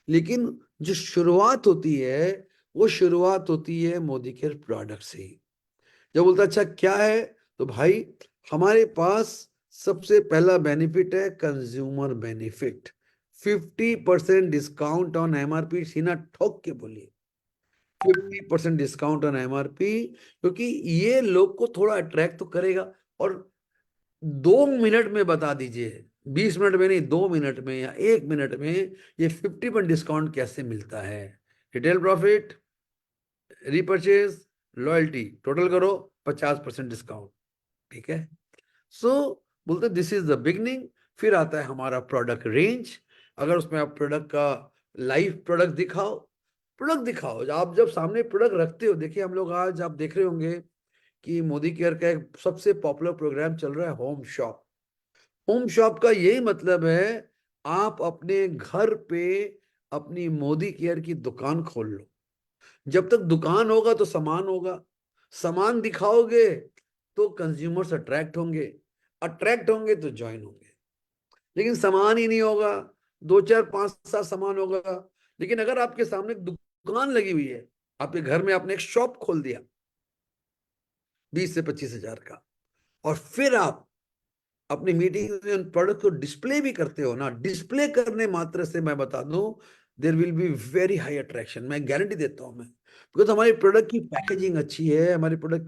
लेकिन जो शुरुआत होती है, वो शुरुआत होती है मोदी केयर प्रोडक्ट से ही। जब बोलता अच्छा क्या है, तो भाई हमारे पास सबसे पहला बेनिफिट है consumer benefit, 50% discount on MRP. सीना ठोक के बोलिए, 50% डिस्काउंट ऑन एमआरपी, क्योंकि ये लोग को थोड़ा अट्रैक्ट तो करेगा। और 2 मिनट में बता दीजिए, 20 मिनट में नहीं, 2 मिनट में या 1 मिनट में ये 50% डिस्काउंट कैसे मिलता है। Retail profit, repurchase, loyalty, total करो 50% डिस्काउंट, ठीक है। सो बोलते दिस इज द बिगनिंग। फिर आता है हमारा प्रोडक्ट रेंज। अगर उसमें आप प्रोडक्ट का लाइव प्रोडक्ट दिखाओ, प्रोडक्ट दिखाओ, आप जब सामने प्रोडक्ट रखते हो, देखिए हम लोग आज आप देख रहे होंगे कि मोदी केयर का एक सबसे पॉपुलर प्रोग्राम चल रहा है होम शॉप। होम शॉप का यही मतलब है, आप अपने घर पे अपनी मोदी केयर की दुकान खोल लो। जब तक दुकान होगा तो सामान होगा, सामान दिखाओगे तो कंज्यूमर्स अट्रैक्ट होंगे तो ज्वाइन होंगे। लेकिन सामान ही नहीं होगा, 2 4 5 7 सामान होगा, लेकिन अगर आपके सामने एक दुकान लगी हुई है, आपके घर में आपने एक शॉप खोल दिया 20 से 25 हजार का, और फिर आप अपनी मीटिंग में उन प्रोडक्ट को डिस्प्ले भी करते हो ना, डिस्प्ले करने मात्र से मैं बता दूं, there will be very high attraction, मैं गारंटी देता हूं मैं। बिकॉज हमारी प्रोडक्ट की पैकेजिंग अच्छी है, हमारी प्रोडक्ट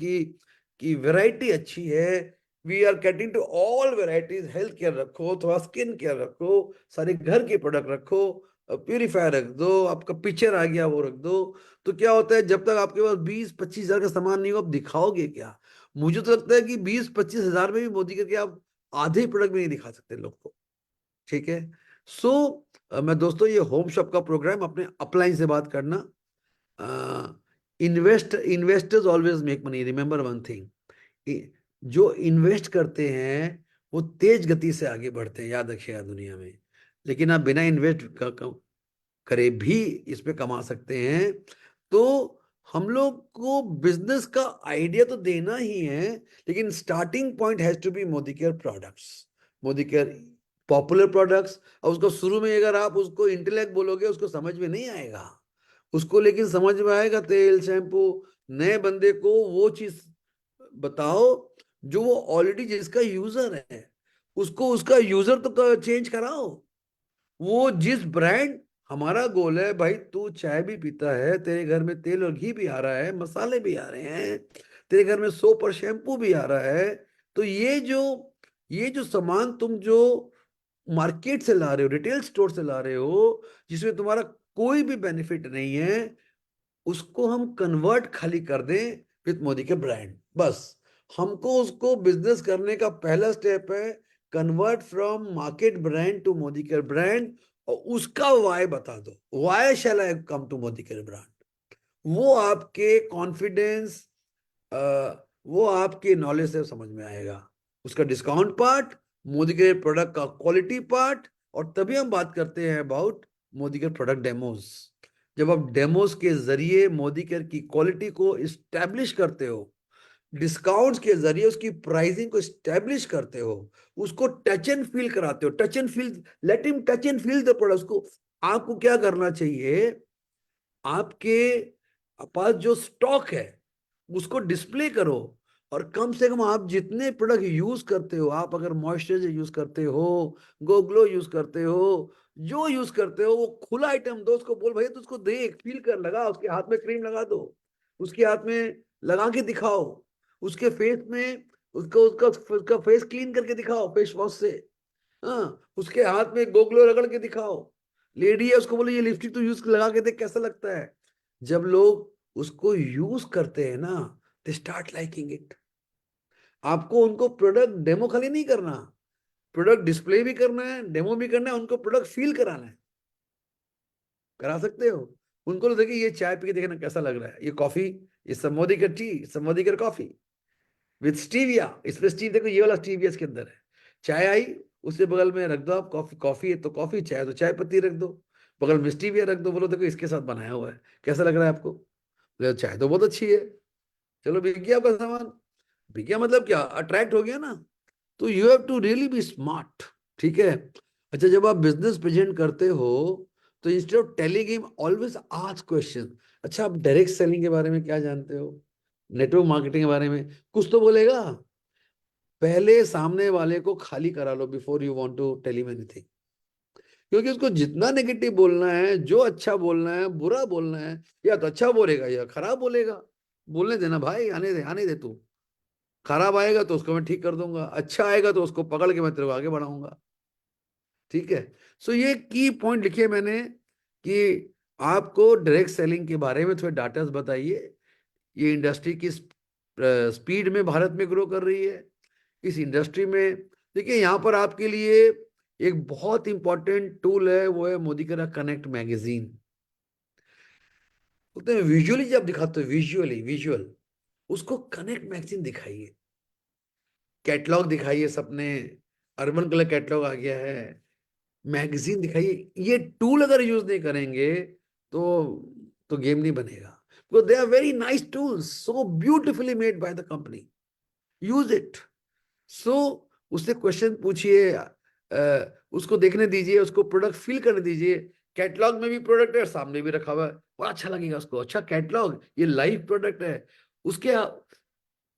की वैरायटी अच्छी है। We are catering to all varieties, health care रखो, थोड़ा स्किन केयर रखो, सारे घर के प्रोडक्ट रखो, प्यूरीफायर रख दो, आपका पिक्चर आ गया वो रख दो। तो क्या होता है, जब तक आपके पास 20 25 हजार का सामान नहीं हो, आप दिखाओगे क्या। मुझे तो लगता है कि 20 25 हजार में भी मोदी करके आप आधे प्रोडक्ट भी नहीं दिखा सकते लोग को, ठीक है। सो मैं दोस्तों, ये होम शॉप का प्रोग्राम अपने अपलाइन से बात करना। Investors always make money, remember one thing, जो इन्वेस्ट करते हैं वो तेज गति से आगे बढ़ते हैं, याद रखिएगा दुनिया में। लेकिन आप बिना इन्वेस्ट करे भी इस पे कमा सकते हैं। तो हम लोग को बिजनेस का आइडिया तो देना ही है, लेकिन starting point has to be Modi care products, Modi care popular products. और उसको शुरू में अगर आप उसको इंटेलेक्ट बोलोगे, उसको समझ में नहीं आएगा उसको, लेकिन समझ में आएगा तेल शैम्पू। नए बंदे को वो चीज बताओ जो वो ऑलरेडी जिसका यूजर है, उसको उसका यूजर तो चेंज कराओ। वो जिस ब्रांड, हमारा गोल है भाई, तू चाय भी पीता है, तेरे घर में तेल और घी भी आ रहा है, मसाले भी आ रहे हैं, तेरे घर में सोप और शैम्पू भी आ रहा है, तो ये जो सामान तुम जो मार्केट से ला रहे हो, रिटेल स्टोर से ला रहे हो, जिसमें तुम्हारा कोई भी बेनिफिट नहीं है, उसको हम कन्वर्ट खाली कर दें विथ मोदी के ब्रांड, बस। हमको उसको बिजनेस करने का पहला स्टेप है, convert from market brand to Modi care brand. और उसका वाई बता दो, why shall I come to Modi care brand. वो आपके कॉन्फिडेंस, वो आपके नॉलेज से समझ में आएगा। उसका डिस्काउंट पार्ट, मोदी के प्रोडक्ट का क्वालिटी पार्ट, और तभी हम बात करते हैं अबाउट मोदी के प्रोडक्ट डेमोज। जब आप डेमोज के जरिए मोदी केयर की क्वालिटी को इस्टेब्लिश करते हो, डिस्काउंट्स के जरिए उसकी प्राइसिंग को स्टैब्लिश करते हो, उसको टच एंड फील कराते हो, touch and feel, let him touch and feel the product. उसको, आपको क्या करना चाहिए, आपके पास जो स्टॉक है उसको डिस्प्ले करो, और कम से कम आप जितने प्रोडक्ट यूज करते हो, आप अगर मॉइस्चराइजर यूज करते हो, गोग्लो यूज करते हो, जो यूज करते हो, वो खुला आइटम दो। उसको बोल भैया, तो उसको देख, फील कर, लगा, उसके हाथ में क्रीम लगा दो, उसके हाथ में लगा के दिखाओ, उसके फेस में, उसका उसका उसका फेस क्लीन करके दिखाओ फेस वॉश से। हाँ, उसके हाथ में गोगलो रगड़ के दिखाओ। लेडी है, उसको बोलो ये लिपस्टिक तो यूज लगा के देख कैसा लगता है। जब लोग उसको यूज करते हैं ना, दे स्टार्ट लाइकिंग इट। आपको उनको प्रोडक्ट डेमो खाली नहीं करना, प्रोडक्ट डिस्प्ले भी करना है, डेमो भी करना है, उनको प्रोडक्ट फील कराना है। करा सकते हो। उनको तो देखिए, ये चाय पी के देखना कैसा लग रहा है, ये कॉफी, ये समोदी का टी, समोदी का कॉफी विथ स्टीविया। इसमें स्टीव देखो, ये वाला स्टीविया इसके अंदर है। चाय आई, उसके बगल में रख दो आप कॉफी, कॉफी है तो कॉफी, चाय तो चाय पत्ती रख दो, बगल में स्टीविया रख दो, बोलो देखो इसके साथ बनाया हुआ है, कैसा लग रहा है आपको। बोले, चाय तो बहुत अच्छी है। चलो बिक गया आपका सामान। बिक गया मतलब क्या, अट्रैक्ट हो गया ना। तो you have to really be smart. ठीक है। अच्छा, जब आप बिजनेस प्रेजेंट करते हो, तो instead of telling him, always ask question. अच्छा, आप डायरेक्ट सेलिंग के बारे में क्या जानते हो, नेटवर्क मार्केटिंग के बारे में कुछ तो बोलेगा। पहले सामने वाले को खाली करा लो before you want to tell him anything. क्योंकि उसको जितना नेगेटिव बोलना है, जो अच्छा बोलना है, बुरा बोलना है, या तो अच्छा बोलेगा या खराब बोलेगा। बोलने देना भाई, आने दे, आने दे तू। खराब आएगा तो उसको मैं ठीक कर दूंगा, अच्छा आएगा तो उसको पकड़ के मैं तेरे को आगे बढ़ाऊंगा। ठीक है। सो ये की पॉइंट लिखे मैंने, कि आपको डायरेक्ट सेलिंग के बारे में थोड़े डाटा बताइए। ये इंडस्ट्री की स्पीड में भारत में ग्रो कर रही है। इस इंडस्ट्री में देखिए, यहाँ पर आपके लिए एक बहुत इंपॉर्टेंट टूल है, वो है मोदी का कनेक्ट मैगजीन। बोलते हैं विजुअली जब दिखाते हो, विजुअली, विजुअल, उसको कनेक्ट मैगजीन दिखाइए, कैटलॉग दिखाइए सपने, अर्बन कलर कैटलॉग आ गया है, मैगजीन दिखाइए। ये टूल अगर यूज नहीं करेंगे तो गेम नहीं बनेगा। Because they are very nice tools, so beautifully made by the company, use it. So उससे क्वेश्चन पूछिए, उसको देखने दीजिए, उसको प्रोडक्ट फील करने दीजिए। कैटलॉग में भी प्रोडक्ट है, सामने भी रखा हुआ है, बड़ा अच्छा लगेगा उसको, अच्छा कैटलॉग, ये लाइव प्रोडक्ट है। उसके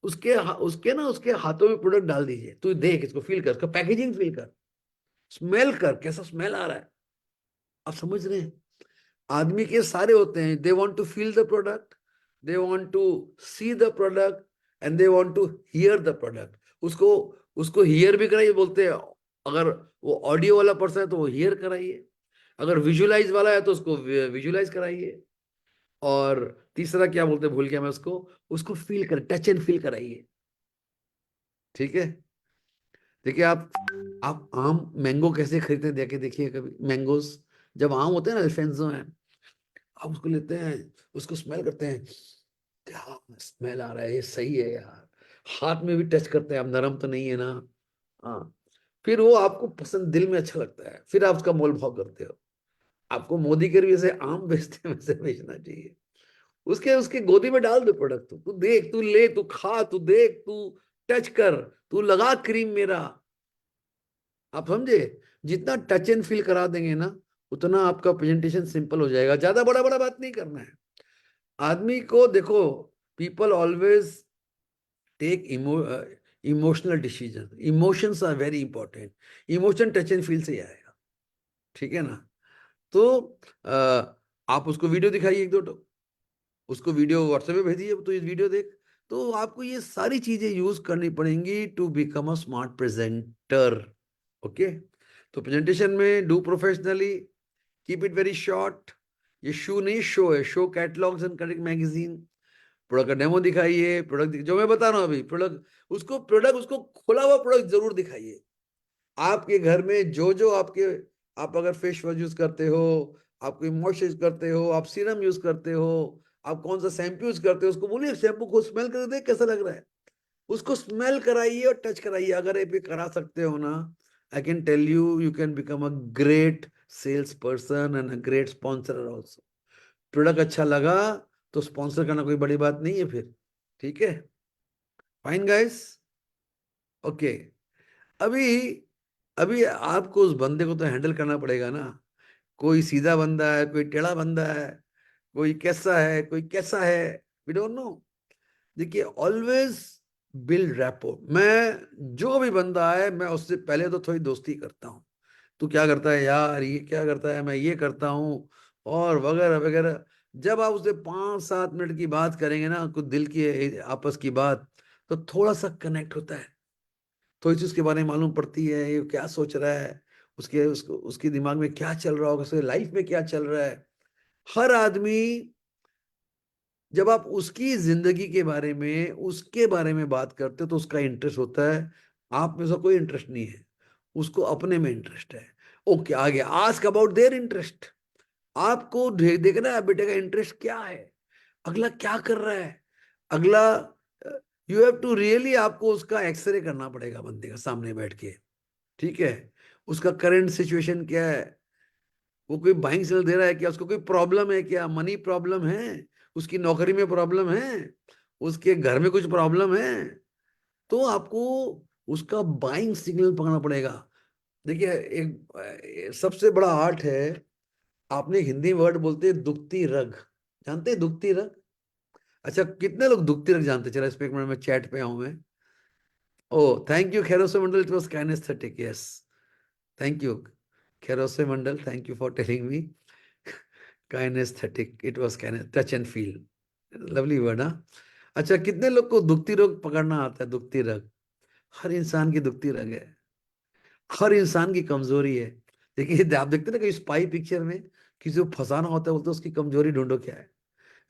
उसके उसके ना, उसके हाथों में प्रोडक्ट डाल दीजिए, तू देख, इसको फील कर, उसका पैकेजिंग फील कर, स्मेल कर, कैसा स्मेल आ रहा है। आप समझ रहे हैं, आदमी के सारे होते हैं, they want to feel the product, they want to see the product, and they want to hear the product. उसको उसको हियर भी कराइए, बोलते हैं। अगर वो ऑडियो वाला पर्सन है तो वो हियर कराइए, अगर विजुअलाइज वाला है तो उसको विजुअलाइज कराइए, और तीसरा क्या बोलते हैं, भूल गया मैं उसको, उसको फील कर, टच एंड फील कराइए। ठीक है। देखिए, आप आम मैंगो कैसे खरीदते हैं, देखे देखिए कभी मैंगोस, जब आम होते हैं ना, अल्फेंसो है, आप उसको लेते हैं, उसको स्मेल करते हैं, क्या स्मेल आ रहा है, ये सही है यार। हाथ में भी टच करते हैं, अब नरम तो नहीं है ना। हाँ। फिर वो आपको पसंद, दिल में अच्छा लगता है, फिर आप उसका मोल भाव करते हो। आपको मोदी के भी जैसे आम बेचते हैं वैसे बेचना चाहिए। उसके उसके गोदी में डाल दो प्रोडक्ट, तू देख, तू ले, तू खा, तू देख, तू टच कर, तू लगा क्रीम मेरा। आप समझे, जितना टच एंड फील करा देंगे ना, उतना आपका प्रेजेंटेशन सिंपल हो जाएगा। ज्यादा बड़ा बड़ा बात नहीं करना है। आदमी को देखो, people always take emotional decision, emotions are very important. Emotion touch and feel से ही आएगा, ठीक है ना। तो आप उसको वीडियो दिखाइए एक दो, उसको वीडियो व्हाट्सएप पे भेजिए, तो ये वीडियो देख। तो आपको ये सारी चीजें यूज करनी पड़ेंगी to become a smart presenter. Okay, तो प्रेजेंटेशन में do professionally, keep it very short. ये शो नहीं, शो है, show catalogues and correct magazine. Product का डेमो दिखाइए, प्रोडक्ट जो मैं बता रहा हूँ अभी, प्रोडक्ट उसको खुला हुआ प्रोडक्ट जरूर दिखाइए। आपके घर में जो जो आपके, आप अगर फेस वॉश यूज करते हो, आप कोई मॉइस्चराइज करते हो, आप सीरम यूज करते हो, आप कौन सा शैम्पू यूज करते हो, उसको बोलिए शैम्पू को स्मेल कर दे कैसा लग रहा है, उसको स्मेल कराइए और टच कराइए। अगर ये भी करा सकते हो ना, I can tell you, you can become a great sales person and a great sponsor also. Product अच्छा लगा तो स्पॉन्सर करना कोई बड़ी बात नहीं है फिर, ठीक है। Fine guys, okay. अभी अभी आपको उस बंदे को तो हैंडल करना पड़ेगा ना। कोई सीधा बंदा है, कोई टेढ़ा बंदा है, कोई कैसा है, कोई कैसा है, वी डोंट नो। देखिए, ऑलवेज बिल्ड रैपो। मैं जो भी बंदा है, मैं उससे पहले तो थोड़ी दोस्ती करता हूँ। तू क्या करता है यार, ये क्या करता है, मैं ये करता हूँ, और वगैरह वगैरह। जब आप उससे 5-7 मिनट की बात करेंगे ना, कुछ दिल की आपस की बात, तो थोड़ा सा कनेक्ट होता है, थोड़ी सी उसके बारे में मालूम पड़ती है, ये क्या सोच रहा है, उसके दिमाग में क्या चल रहा होगा, उसके लाइफ में क्या चल रहा है। हर आदमी, जब आप उसकी जिंदगी के बारे में, उसके बारे में बात करते हो, तो उसका इंटरेस्ट होता है। आप में से कोई इंटरेस्ट नहीं है, उसको अपने में इंटरेस्ट है। ओके, आगे आस्क अबाउट देयर इंटरेस्ट। आपको देखना है बेटे का इंटरेस्ट क्या है, अगला क्या कर रहा है, अगला। यू हैव टू रियली, आपको उसका एक्सरे करना पड़ेगा बंदे का सामने बैठ के, ठीक है। उसका करंट सिचुएशन क्या है, वो कोई बाइंग सेल दे रहा है क्या, उसको कोई प्रॉब्लम है क्या, मनी प्रॉब्लम है, उसकी नौकरी में प्रॉब्लम है, उसके घर में कुछ प्रॉब्लम है। तो आपको उसका बाइंग सिग्नल पकड़ना पड़ेगा। देखिए, एक सबसे बड़ा आर्ट है। आपने एक हिंदी वर्ड बोलते हैं दुखती रग, जानते हैं दुखती रग? अच्छा, कितने लोग दुखती रग जानते हैं? चलो इस पे एक मिनट में चैट पे आऊं मैं। Oh, thank you Khairose Mandal, it was kinesthetic, yes, thank you Khairose Mandal, thank you for telling me. Kinesthetic, it was touch and feel, lovely word, हाँ। अच्छा, कितने लोग को दुखती रग पकड़ना आता है? दुखती रग हर इंसान की दुखती रग है, हर इंसान की कमजोरी है। देखिए, आप देखते हैं ना कहीं स्पाई पिक्चर में, किसी को फंसाना होता है, बोलते हैं उसकी कमजोरी ढूंढो क्या है।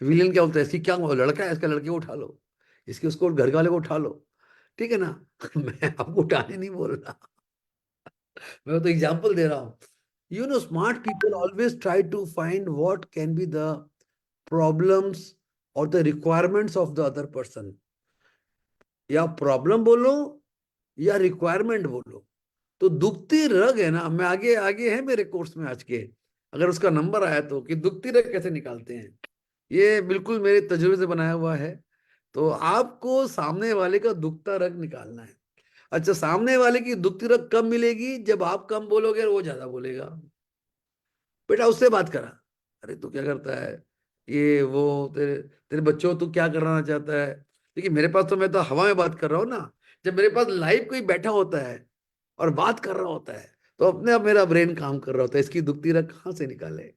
विलेन क्या बोलता है, इसकी क्या लड़का है, इसका लड़के को उठा लो, इसके उसको घर वाले को उठा लो, ठीक है ना। मैं आपको उठाने नहीं बोल रहा, मैं तो एग्जांपल दे रहा हूँ। You know, smart people always try to find what can be the problems और the requirements of the other person. या प्रॉब्लम बोलो या रिक्वायरमेंट बोलो। तो दुखती रग है ना, मैं आगे आगे है मेरे कोर्स में आज के, अगर उसका नंबर आया तो, कि दुखती रग कैसे निकालते हैं, ये बिल्कुल मेरे तजुर्बे से बनाया हुआ है। तो आपको सामने वाले का दुखता रग निकालना है। अच्छा, सामने वाले की दुखती रग कब मिलेगी? जब आप कम बोलोगे और वो ज्यादा बोलेगा। बेटा उससे बात करा, अरे तू क्या करता है, ये वो, तेरे तेरे बच्चों तू क्या कराना चाहता है। देखिए, मेरे पास तो, मैं तो हवा में बात कर रहा हूँ ना। जब मेरे पास लाइव कोई बैठा होता है और बात कर रहा होता है, तो अपने आप मेरा ब्रेन काम कर रहा होता है, इसकी दुखती रग कहाँ से निकाले।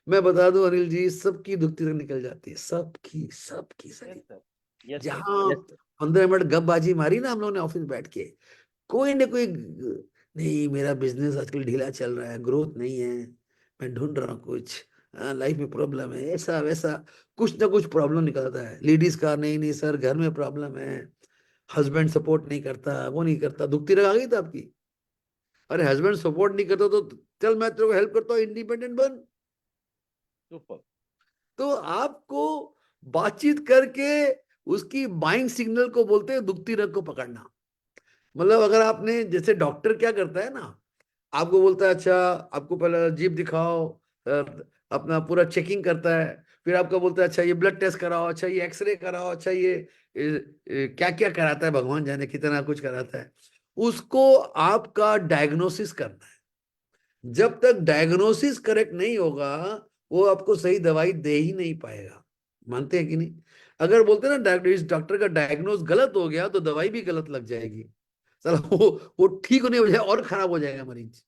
मैं बता दूं अनिल जी, सबकी दुखती रग निकल जाती है, सबकी सबकी यस सभी। सर, यस सर, जहां यस। 15 मिनट गपबाजी मारी ना हम लोगों ने ऑफिस बैठ के, कोई ना कोई, नहीं मेरा बिजनेस आजकल ढीला चल रहा है, ग्रोथ नहीं है, मैं ढूंढ रहा हूँ कुछ, लाइफ में प्रॉब्लम है, ऐसा वैसा, कुछ ना कुछ प्रॉब्लम निकलता है। लेडीज का, नहीं नहीं सर घर में प्रॉब्लम है, हस्बैंड सपोर्ट नहीं करता, वो नहीं करता, दुखती रह आ गई था आपकी। अरे हस्बैंड सपोर्ट नहीं करता तो चल मैं तेरे को हेल्प करता हूँ, इंडिपेंडेंट बन। सुपर। तो आपको बातचीत करके उसकी बाइंग सिग्नल को बोलते हैं दुखती रग को पकड़ना। मतलब अगर आपने, जैसे डॉक्टर क्या करता है ना, आपको बोलता है अच्छा, आपको पहले जीभ दिखाओ, अपना पूरा चेकिंग करता है, फिर आपको बोलता है अच्छा ये ब्लड टेस्ट कराओ, अच्छा ये एक्सरे कराओ, अच्छा ये क्या क्या कराता है, भगवान जाने कितना कुछ कराता है। उसको आपका डायग्नोसिस करना है। जब तक डायग्नोसिस करेक्ट नहीं होगा, वो आपको सही दवाई दे ही नहीं पाएगा। मानते हैं कि नहीं? अगर बोलते हैं ना इस डॉक्टर का डायग्नोज गलत हो गया तो दवाई भी गलत लग जाएगी। चलो वो ठीक होने बजाय और खराब हो जाएगा मरीज।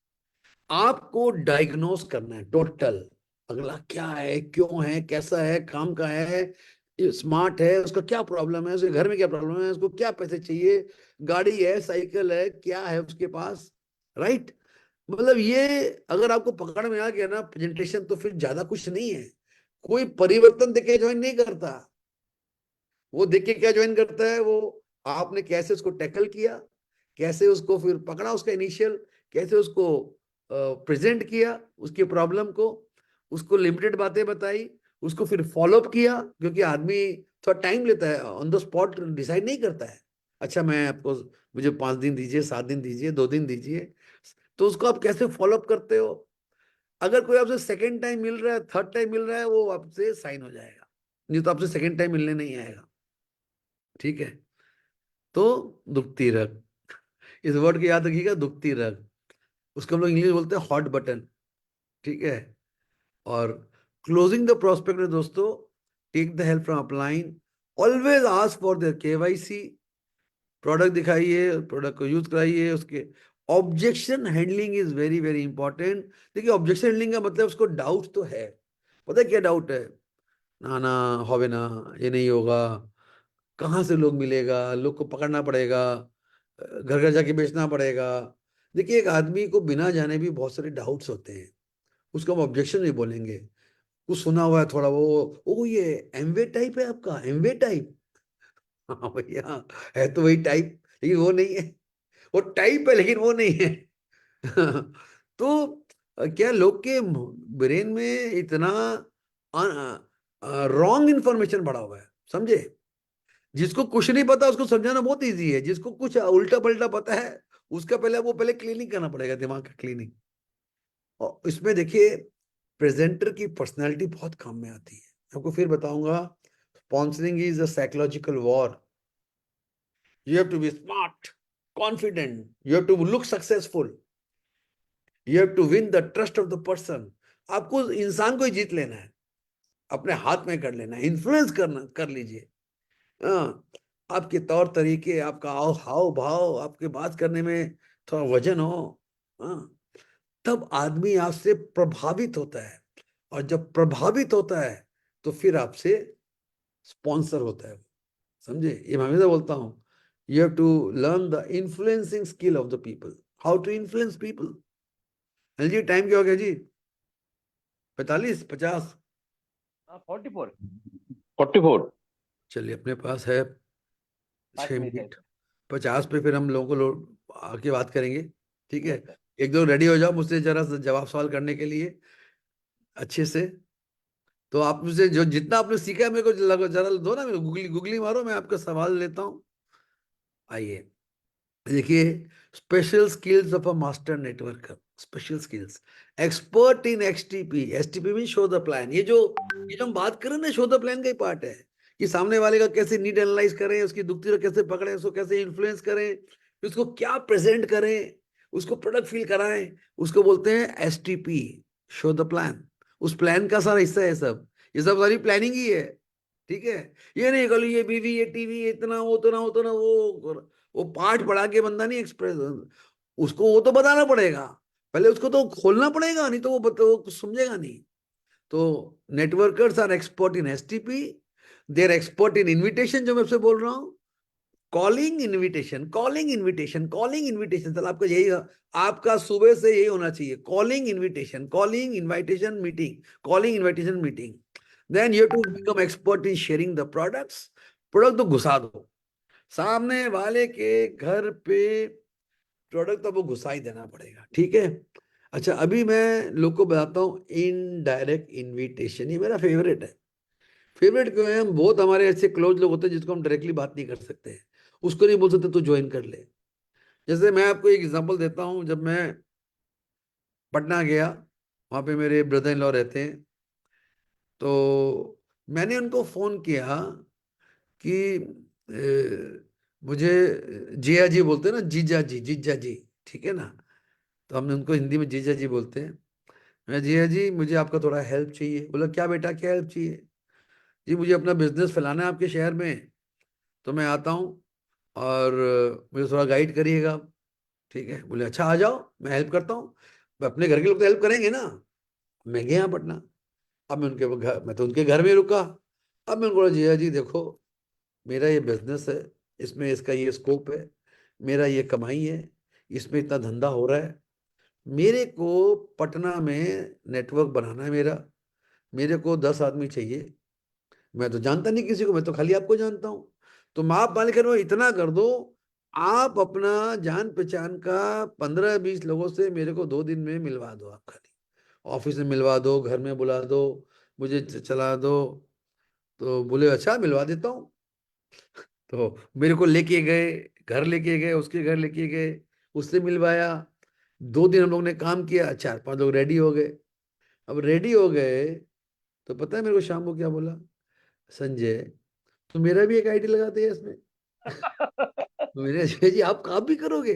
आपको डायग्नोस करना है टोटल, अगला क्या है, क्यों है, कैसा है, काम का है, स्मार्ट है, उसका क्या प्रॉब्लम है, उसके घर में क्या प्रॉब्लम है, उसको क्या पैसे चाहिए, गाड़ी है, साइकिल है, क्या है उसके पास, राइट? मतलब ये अगर आपको पकड़ में आ गया ना प्रेजेंटेशन, तो फिर ज्यादा कुछ नहीं है। कोई परिवर्तन देखे ज्वाइन नहीं करता। वो देख के क्या ज्वाइन करता है, वो आपने कैसे उसको टैकल किया, कैसे उसको फिर पकड़ा, उसका इनिशियल कैसे उसको प्रेजेंट किया, उसके प्रॉब्लम को, उसको लिमिटेड बातें बताई, उसको फिर फॉलोअप किया, क्योंकि आदमी थोड़ा टाइम लेता है, ऑन द स्पॉट डिसाइड नहीं करता है। अच्छा मैं आपको, मुझे 5 दिन दीजिए, 7 दिन दीजिए, 2 दिन दीजिए, तो उसको आप कैसे फॉलोअप करते हो? अगर कोई आपसे सेकेंड टाइम मिल रहा है, थर्ड टाइम मिल रहा है, वो आपसे साइन हो जाएगा, नहीं तो आपसे सेकेंड टाइम मिलने नहीं आएगा। ठीक है? तो दुखती रग, इस वर्ड को याद रखिएगा, दुखती रग। उसको हम लोग इंग्लिश बोलते हैं हॉट बटन। ठीक है? और क्लोजिंग द प्रोस्पेक्ट में दोस्तों, take the help from upline, always ask for the KYC, product दिखाइए, प्रोडक्ट को यूज कराइए, उसके objection handling is very very important. देखिए ऑब्जेक्शन हैंडलिंग का मतलब उसको डाउट तो है, पता है क्या डाउट है? ना ना, होवे ना, ये नहीं होगा, कहाँ से लोग मिलेगा, लोग को पकड़ना पड़ेगा, घर घर जाके बेचना पड़ेगा। देखिए एक आदमी को बिना जाने भी बहुत सारे डाउट्स होते हैं, उसको हम ऑब्जेक्शन नहीं बोलेंगे। कुछ सुना हुआ है थोड़ा, वो ओ ये एमवे टाइप है आपका, एमवे टाइप। हाँ भैया, है तो वही टाइप, लेकिन वो नहीं है। वो टाइप है लेकिन वो नहीं है। तो क्या लोग के ब्रेन में इतना रॉन्ग इंफॉर्मेशन भरा हुआ है, समझे? जिसको कुछ नहीं पता उसको समझाना बहुत इजी है, जिसको कुछ उल्टा पलटा पता है उसका पहले वो पहले क्लीनिंग करना पड़ेगा, दिमाग का क्लीनिंग। और इसमें देखिए प्रेजेंटर की पर्सनालिटी बहुत काम में आती है। आपको फिर बताऊंगा, sponsoring is a psychological war. You have to be smart, confident, you have to look successful, you have to win the trust of the person. आपको इंसान को ही जीत लेना है, अपने हाथ में कर लेना है, इन्फ्लुएंस करना कर लीजिए। हाँ, आपके तौर तरीके, आपका हाव भाव, आपके बात करने में थोड़ा वजन हो, हाँ, तब आदमी आपसे प्रभावित होता है। और जब प्रभावित होता है तो फिर आपसे स्पॉन्सर होता है। समझे? ये मैं हमेशा बोलता हूँ, you have to learn the influencing skill of the people, how to influence people. जी टाइम क्या हो गया जी? 45, 50? 44, 44। चलिए अपने पास है 5 मिनट है। 6 मिनट। 50 पे फिर हम लोगों को आके बात करेंगे। ठीक है? Yes sir. एक दो रेडी हो जाओ मुझसे जरा सा जवाब सवाल करने के लिए अच्छे से। तो आप मुझसे जो जितना आपने सीखा है मेरे को जरा दो ना, मेरे को गूगली गूगली मारो, मैं आपका सवाल लेता हूँ। आइए देखिए, special skills of a master networker, special skills, expert in STP. STP mean show the plan. ये जो हम बात करें ना, शो द प्लान का ही पार्ट है, कि सामने वाले का कैसे नीड एनालाइज करें, उसकी दुखती को कैसे पकड़ें, उसको कैसे इन्फ्लुएंस करें, उसको क्या प्रेजेंट करें, उसको प्रोडक्ट फील कराएं, उसको बोलते हैं एसटीपी, शो द प्लान। उस प्लान का सारा हिस्सा है सब, ये सब सारी प्लानिंग ही है। ठीक है? ये नहीं कल ये बीवी, ये टीवी, इतना वो उतना उतना वो पाठ पढ़ा के बंदा नहीं एक्सप्रेस, उसको वो तो बताना पड़ेगा, पहले उसको तो खोलना पड़ेगा, नहीं तो वो कुछ समझेगा नहीं। तो networkers are expert in STP, they are expert in invitation, जो मैं आपसे बोल रहा हूँ, calling invitation, calling invitation, calling invitation. चल आपका यही, आपका सुबह से यही होना चाहिए, calling invitation, calling invitation meeting, calling invitation meeting. Then you to become expert in sharing the products. Product तो घुसा दो सामने वाले के घर पे, प्रोडक्ट तो वो घुसा ही देना पड़ेगा। ठीक है? अच्छा अभी मैं लोग को बताता हूँ इनडायरेक्ट इनविटेशन, ये मेरा फेवरेट है। फेवरेट क्यों है? हम बहुत हमारे ऐसे क्लोज लोग होते हैं जिसको हम डायरेक्टली बात नहीं कर सकते हैं, उसको नहीं बोल सकते तो ज्वाइन कर ले। जैसे मैं आपको एक एग्जांपल देता हूँ, जब मैं पटना गया, वहाँ पे मेरे ब्रदर इन लॉ रहते हैं, तो मैंने उनको फोन किया कि मुझे, जिया जी बोलते हैं ना, जीजा जी, जीजा जी, ठीक है ना? तो हमने उनको हिंदी में जीजा जी बोलते हैं। मैं, जिया जी मुझे आपका थोड़ा हेल्प चाहिए। बोला क्या बेटा, क्या हेल्प चाहिए? जी मुझे अपना बिजनेस फैलाना है आपके शहर में, तो मैं आता हूँ और मुझे थोड़ा गाइड करिएगा। ठीक है, बोले अच्छा आ जाओ, मैं हेल्प करता हूँ। अपने घर के लोग तो हेल्प करेंगे ना। मैं गया पटना। अब मैं तो उनके घर में रुका। अब मैं उनको बोला, जिया जी देखो, मेरा ये बिजनेस है, इसमें इसका ये स्कोप है, मेरा ये कमाई है, इसमें इतना धंधा हो रहा है। मेरे को पटना में नेटवर्क बनाना है मेरा। मेरे को 10 आदमी चाहिए। मैं तो जानता नहीं किसी को, मैं तो खाली आपको जानता हूँ। तो आप मालिक में इतना कर दो, आप अपना जान पहचान का 15-20 लोगों से मेरे को 2 दिन में मिलवा दो। आप खाली ऑफिस में मिलवा दो, घर में बुला दो, मुझे चला दो। तो बोले अच्छा मिलवा देता हूँ। तो मेरे को लेके गए, घर लेके गए, उसके घर लेके गए, उससे मिलवाया। 2 दिन हम लोग ने काम किया, 4-5 लोग रेडी हो गए। अब रेडी हो गए तो पता है मेरे को शाम को क्या बोला, संजय तो मेरा भी एक आईडी लगाते हैं इसमें। तो मैंने अच्छा जी आप काम भी करोगे?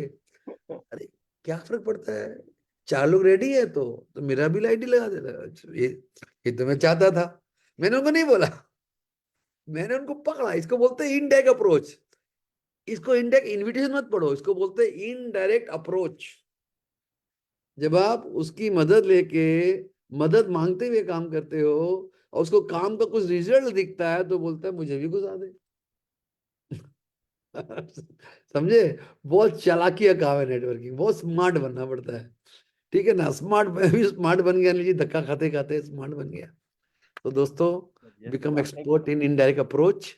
अरे क्या फर्क पड़ता है, 4 लोग रेडी है तो मेरा भी आईडी लगा देता। अच्छा, ये तो मैं चाहता था। मैंने उनको नहीं बोला, मैंने उनको पकड़ा। इसको बोलते हैं इनडायरेक्ट अप्रोच। इसको इनडायरेक्ट इनविटेशन मत पढ़ो, इसको बोलते हैं इनडायरेक्ट अप्रोच। जब आप उसकी मदद लेके, मदद मांगते हुए काम करते हो और उसको काम का कुछ रिजल्ट दिखता है, तो बोलता है मुझे भी घुसा दे। समझे? बहुत चालाकी का काम है नेटवर्किंग, बहुत स्मार्ट बनना पड़ता है। ठीक है ना, स्मार्ट, मैं भी स्मार्ट बन गया, लीजिए धक्का खाते खाते स्मार्ट बन गया। तो दोस्तों, Yes, become thank you. Expert in indirect approach.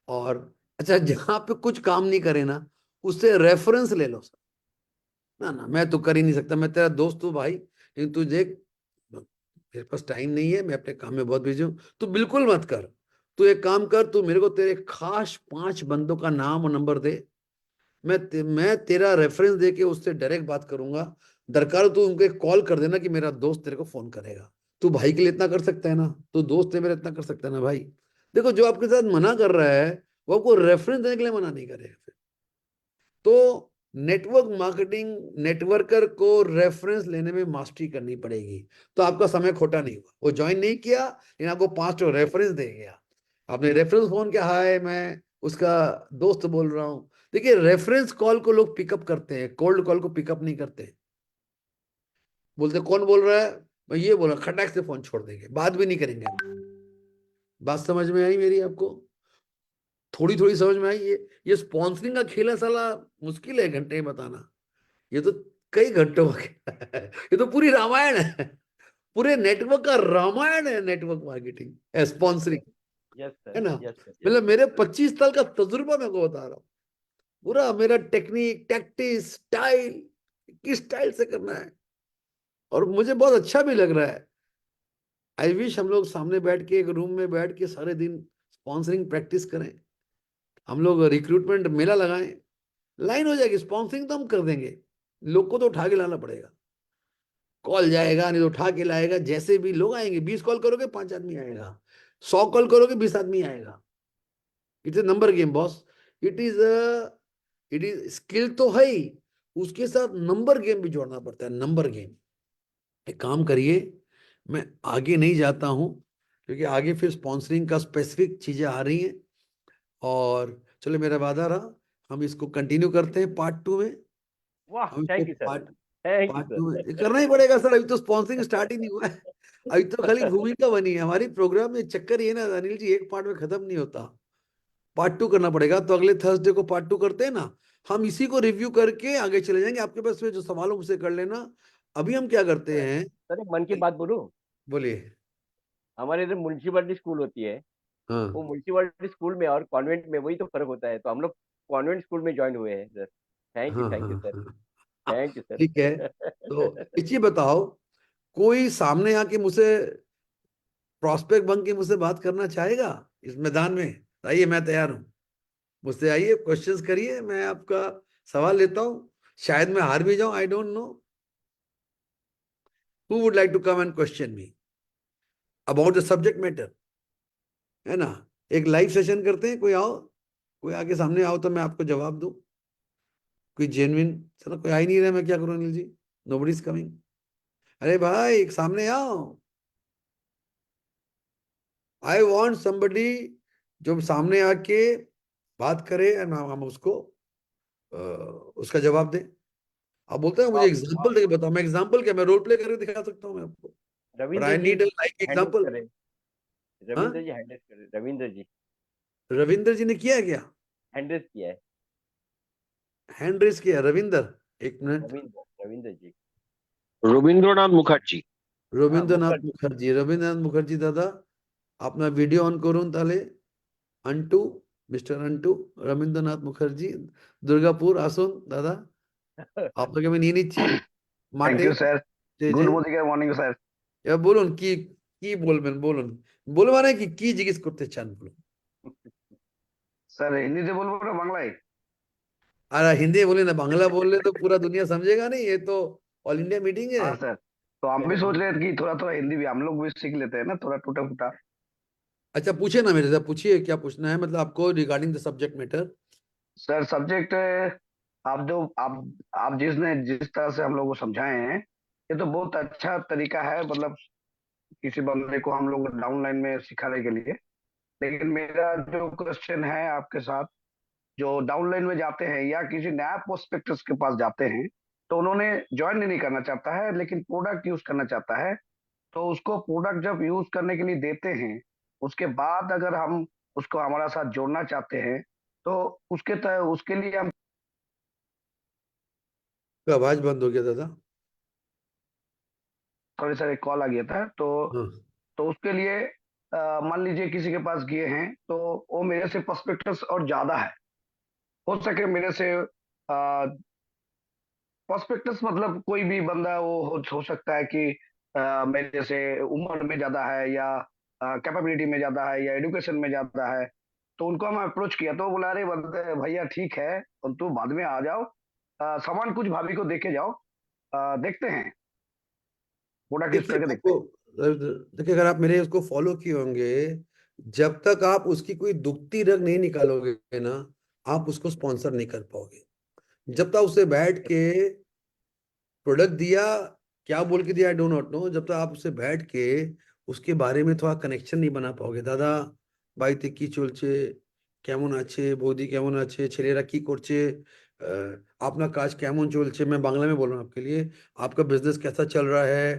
और अच्छा, जहां पे कुछ काम नहीं करे ना, उससे रेफरेंस ले लो। ना ना, मैं तो कर ही नहीं सकता, मैं तेरा दोस्त हूँ भाई, लेकिन तू देख मेरे पास टाइम नहीं है, मैं अपने काम में बहुत बिजी हूँ। तू बिल्कुल मत कर। तू एक काम कर, तू मेरे को तेरे खास 5 बंदों का नाम और नंबर दे। मैं तेरा रेफरेंस देके उससे डायरेक्ट बात करूंगा। दरकार हो तो उनको एक कॉल कर देना कि मेरा दोस्त तेरे को फोन करेगा। तू भाई के लिए इतना कर सकता है ना, तू दोस्त है मेरा, इतना कर सकता है ना भाई। देखो, जो आपके साथ मना कर रहा है वो आपको रेफरेंस देने के लिए मना नहीं करेगा फिर। तो नेटवर्क मार्केटिंग, नेटवर्कर को रेफरेंस लेने में मास्टरी करनी पड़ेगी। तो आपका समय खोटा नहीं हुआ, वो ज्वाइन नहीं किया लेकिन आपको 5 रेफरेंस दे गया। आपने रेफरेंस फोन किया, हाय मैं उसका दोस्त बोल रहा हूँ। देखिए, रेफरेंस कॉल को लोग पिकअप करते हैं, कोल्ड कॉल को पिकअप नहीं करते। बोलते कौन बोल रहा है, मैं ये बोला, खटाक से फोन छोड़ देंगे, बात भी नहीं करेंगे। बात समझ में आई मेरी आपको? थोड़ी थोड़ी समझ में आई? ये स्पॉन्सरिंग का खेल है साला, मुश्किल है घंटे में बताना। ये तो कई घंटों का खेल है। ये तो पूरी रामायण है, पूरे नेटवर्क का रामायण है network marketing sponsoring. Yes, sir. है ना? Yes, sir. Yes. मतलब मेरे 25 साल का तजुर्बा मैं को बता रहा हूँ। पूरा मेरा टेक्निक, टैक्टिस, स्टाइल, किस स्टाइल से करना है। और मुझे बहुत अच्छा भी लग रहा है। आई विश हम लोग सामने बैठ के, एक रूम में बैठ के सारे दिन स्पॉन्सरिंग प्रैक्टिस करें। हम लोग रिक्रूटमेंट मेला लगाएं, लाइन हो जाएगी। स्पॉन्सरिंग तो हम कर देंगे, लोग को तो उठा के लाना पड़ेगा। कॉल जाएगा, नहीं तो उठा के लाएगा। जैसे भी लोग आएंगे, 20 कॉल करोगे 5 आदमी आएगा, 100 कॉल करोगे 20 आदमी आएगा। It's a number game boss. It is it is skill तो है ही, उसके साथ नंबर गेम भी जोड़ना पड़ता है, नंबर गेम। एक काम करिए, मैं आगे नहीं जाता हूँ क्योंकि आगे फिर स्पॉन्सरिंग का स्पेसिफिक चीजें आ रही हैं। और चलो, मेरा वादा रहा, हम इसको कंटिन्यू करते हैं पार्ट 2 में। Wow, हम इसको thank you, sir. Part Thank you, part sir. 2 में ये करना ही पड़ेगा सर, अभी तो स्पॉन्सरिंग स्टार्ट ही नहीं हुआ है। अभी तो खाली भूमिका बनी है हमारी। प्रोग्राम में चक्कर ये ना अनिल जी, एक पार्ट में खत्म नहीं होता, पार्ट 2 करना पड़ेगा। तो अगले थर्सडे को पार्ट 2 करते हैं ना, हम इसी को रिव्यू करके आगे चले जाएंगे। आपके पास में जो सवाल हो मुझसे कर लेना। अभी हम क्या करते हैं? सर, एक मन की बात बोलूं? बोलिए। हमारे इधर म्युनिसिपलिटी स्कूल होती है। वो हाँ म्युनिसिपलिटी स्कूल में और कॉन्वेंट में वही तो फर्क होता है, तो हम लोग कॉन्वेंट स्कूल में ज्वाइन हुए हैं सर। हाँ थैंक यू हाँ सर। हाँ। थैंक यू ठीक है, सर। तो इसी बताओ, कोई सामने आके मुझसे प्रॉस्पेक्ट बन के मुझसे बात करना चाहेगा इस मैदान में? आइए, मैं तैयार हूँ। मुझसे आइए, क्वेश्चंस करिए, मैं आपका सवाल लेता हूँ। शायद मैं हार भी जाऊं, I don't know. Who would like to come and question me about the subject matter? है ना? एक लाइव सेशन करते हैं, कोई आओ, कोई आके सामने आओ तो मैं आपको जवाब दूं। कोई जेन्युइन, चलो कोई आ ही नहीं रहा, मैं क्या करूं Anil ji? Nobody is coming. अरे भाई, एक सामने आओ, आई वॉन्ट समबडी जो सामने आके बात करे और हम उसको उसका जवाब दे। आप बोलते हैं तो मुझे आप एग्जांपल देके बताओ, मैं एग्जांपल क्या, मैं रोल प्ले करके दिखा सकता हूँ मैं आपको, but Ravindra I ji need a like handle example. करें, हाँ, रविंद्र जी हैंडल करें, रविंद्र जी रविंद्र जी ने किया क्या? हैंडल किया है। हैंड रेस किया रविंदर? एक मिनट। रविंद्र रविंद्र जी। রবীন্দ্রনাথ মুখার্জি। हाँ রবীন্দ্রনাথ मुखर्जी। মুখার্জি, রবীন্দ্রনাথ মুখার্জি দাদা আপনার ভিডিও অন করুন তাহলে। Unto, mister unto, Rabindranath Mukherjee Durgapur আসুন দাদা, আপনাকে আমি নিয়ে নিচ্ছি থ্যাংক মাঠে ইউ স্যার। স্টেজে। Good morning sir. এবার বলুন কি কি বলবেন, বলুন। বলুন মানে কি কি জিজ্ঞেস করতে চান বলুন। স্যার হিন্দিতে বলবো না বাংলায়? আর হিন্দি बोले ना, बांग्ला बोल ले तो पूरा दुनिया समझेगा नहीं, ये तो ऑल इंडिया मीटिंग है। हाँ सर, तो हम भी सोच रहे थे कि थोड़ा थोड़ा हिंदी भी हम लोग भी सीख लेते हैं ना, थोड़ा टूटा फूटा। अच्छा पूछिए ना मेरे से, पूछिए क्या पूछना है, मतलब आपको regarding the subject matter. Sir subject आप जो आप जिस तरह से हम लोग को समझाए हैं, ये तो बहुत अच्छा तरीका है, मतलब किसी बंदे को हम लोग डाउन लाइन में सिखाने के लिए। लेकिन मेरा जो क्वेश्चन है आपके साथ, जो डाउनलाइन में जाते हैं या किसी नया प्रोस्पेक्टस के पास जाते हैं, तो उन्होंने ज्वाइन नहीं करना चाहता है लेकिन प्रोडक्ट यूज करना चाहता है, तो उसको प्रोडक्ट जब यूज करने के लिए देते हैं, उसके बाद अगर हम उसको हमारा साथ जोड़ना चाहते हैं, तो उसके लिए हम तो आवाज बंद हो गया दादा। थोड़ी सा एक कॉल आ गया था, हाँ, तो उसके लिए मान लीजिए किसी के पास गए हैं, तो वो मेरे से प्रोस्पेक्टस और ज्यादा है, हो सके मेरे से प्रोस्पेक्टस मतलब कोई भी बंदा वो हो सकता है कि मेरे से उम्र में ज्यादा है या कैपेबिलिटी में ज्यादा है या एडुकेशन में ज्यादा है। तो उनको हम अप्रोच किया तो वो बोला अरे भैया ठीक है, और तू बाद में आ जाओ, सामान कुछ भाभी को देके जाओ, देखते हैं, प्रोडक्ट यूज देखिए करके देखते आपको, देखिए अगर आप मेरे उसको फॉलो किए होंगे, जब तक आप उसकी कोई दुखती रग नहीं निकालोगे ना, आप उसको स्पॉन्सर नहीं कर पाओगे। जब तक उसे बैठ के प्रोडक्ट दिया, क्या बोल के दिया आई डो नॉट नो, जब तक आप उससे बैठ के उसके बारे में थोड़ा कनेक्शन नहीं बना पाओगे। দাদা বাড়িতে কি চলছে, কেমন আছে বৌদি, কেমন আছে ছেলেরা কি করছে, আপনার কাজ কেমন চলছে, मैं बांग्ला में बोल रहा हूँ आपके लिए, आपका बिजनेस कैसा चल रहा है,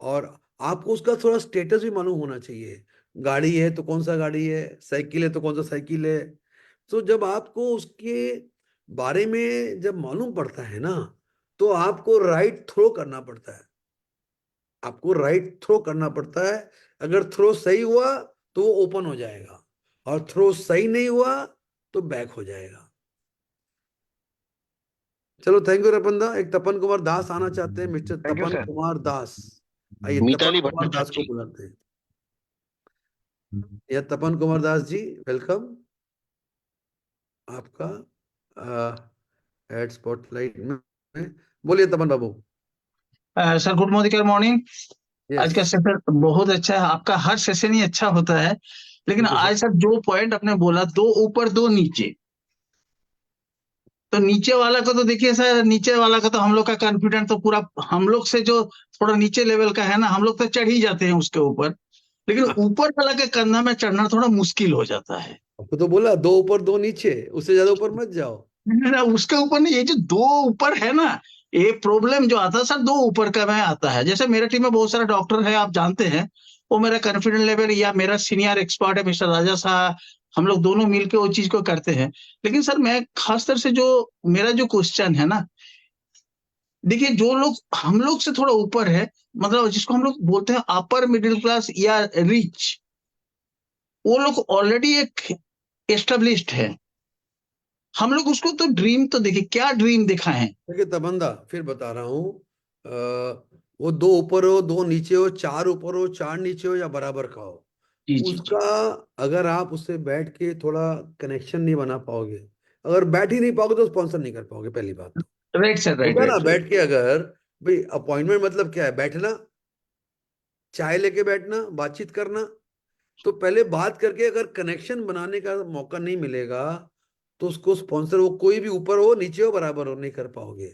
और आपको उसका थोड़ा स्टेटस भी मालूम होना चाहिए। गाड़ी है तो कौन सा गाड़ी है, साइकिल है तो कौन सा साइकिल है। तो जब आपको उसके बारे में जब मालूम पड़ता है ना, तो आपको राइट थ्रो करना पड़ता है, आपको राइट थ्रो करना पड़ता है। अगर थ्रो सही हुआ तो वो ओपन हो जाएगा, और थ्रो सही नहीं हुआ तो बैक हो जाएगा। चलो थैंक यू रपन दा। एक तपन कुमार दास आना चाहते हैं, mister thank you Tapan sir. Kumar Das. आइए तपन মিতালি कुमार दास को ভট্টাচার্য। बुलाते हैं। या तपन कुमार दास जी, वेलकम आपका एड स्पॉटलाइट में। बोलिए Tapan Babu. Sir good morning. आज यस, का सेशन बहुत अच्छा है, आपका हर सेशन ही अच्छा होता है। लेकिन थैंक यू सर। आज सर जो पॉइंट आपने बोला, दो ऊपर दो नीचे, तो नीचे वाला को तो देखिए सर, नीचे वाला का तो हम लोग का कॉन्फिडेंस तो पूरा, हम लोग से जो थोड़ा नीचे लेवल का है ना, हम लोग तो चढ़ ही जाते हैं उसके ऊपर, लेकिन ऊपर वाला के कंधा में चढ़ना थोड़ा मुश्किल हो जाता है। आपको तो बोला दो ऊपर दो नीचे, उससे ज्यादा ऊपर मत जाओ। ना, उसके ऊपर नहीं, ये जो दो ऊपर है ना, ये प्रॉब्लम जो आता है सर, दो ऊपर का में आता है। जैसे मेरे टीम में बहुत सारे डॉक्टर है, आप जानते हैं, वो मेरा कॉन्फिडेंस लेवल या मेरा सीनियर एक्सपर्ट है मिस्टर राजा साहब, हम लोग दोनों मिलके वो चीज को करते हैं। लेकिन सर मैं खासकर से जो मेरा जो क्वेश्चन है ना, देखिए जो लोग हम लोग से थोड़ा ऊपर है, मतलब जिसको हम लोग बोलते हैं अपर मिडिल क्लास या रिच, वो लोग ऑलरेडी एक एस्टेब्लिश्ड है। हम लोग उसको तो ड्रीम तो देखिए, क्या ड्रीम दिखाए हैं। देखिए तबंदा, फिर बता रहा हूँ, वो दो ऊपर हो दो नीचे हो, चार ऊपर हो चार नीचे हो या बराबर का हो, जी जी जी। उसका अगर आप उससे बैठ के थोड़ा कनेक्शन नहीं बना पाओगे, अगर बैठ ही नहीं पाओगे तो स्पॉन्सर नहीं कर पाओगे, पहली बात तो। राइट सर, राइट होता है ना, राइट। बैठ के अगर, भाई अपॉइंटमेंट मतलब क्या है, बैठना, चाय लेके बैठना, बातचीत करना। तो पहले बात करके अगर कनेक्शन बनाने का मौका नहीं मिलेगा, तो उसको स्पॉन्सर, वो कोई भी ऊपर हो नीचे हो बराबर हो, नहीं कर पाओगे।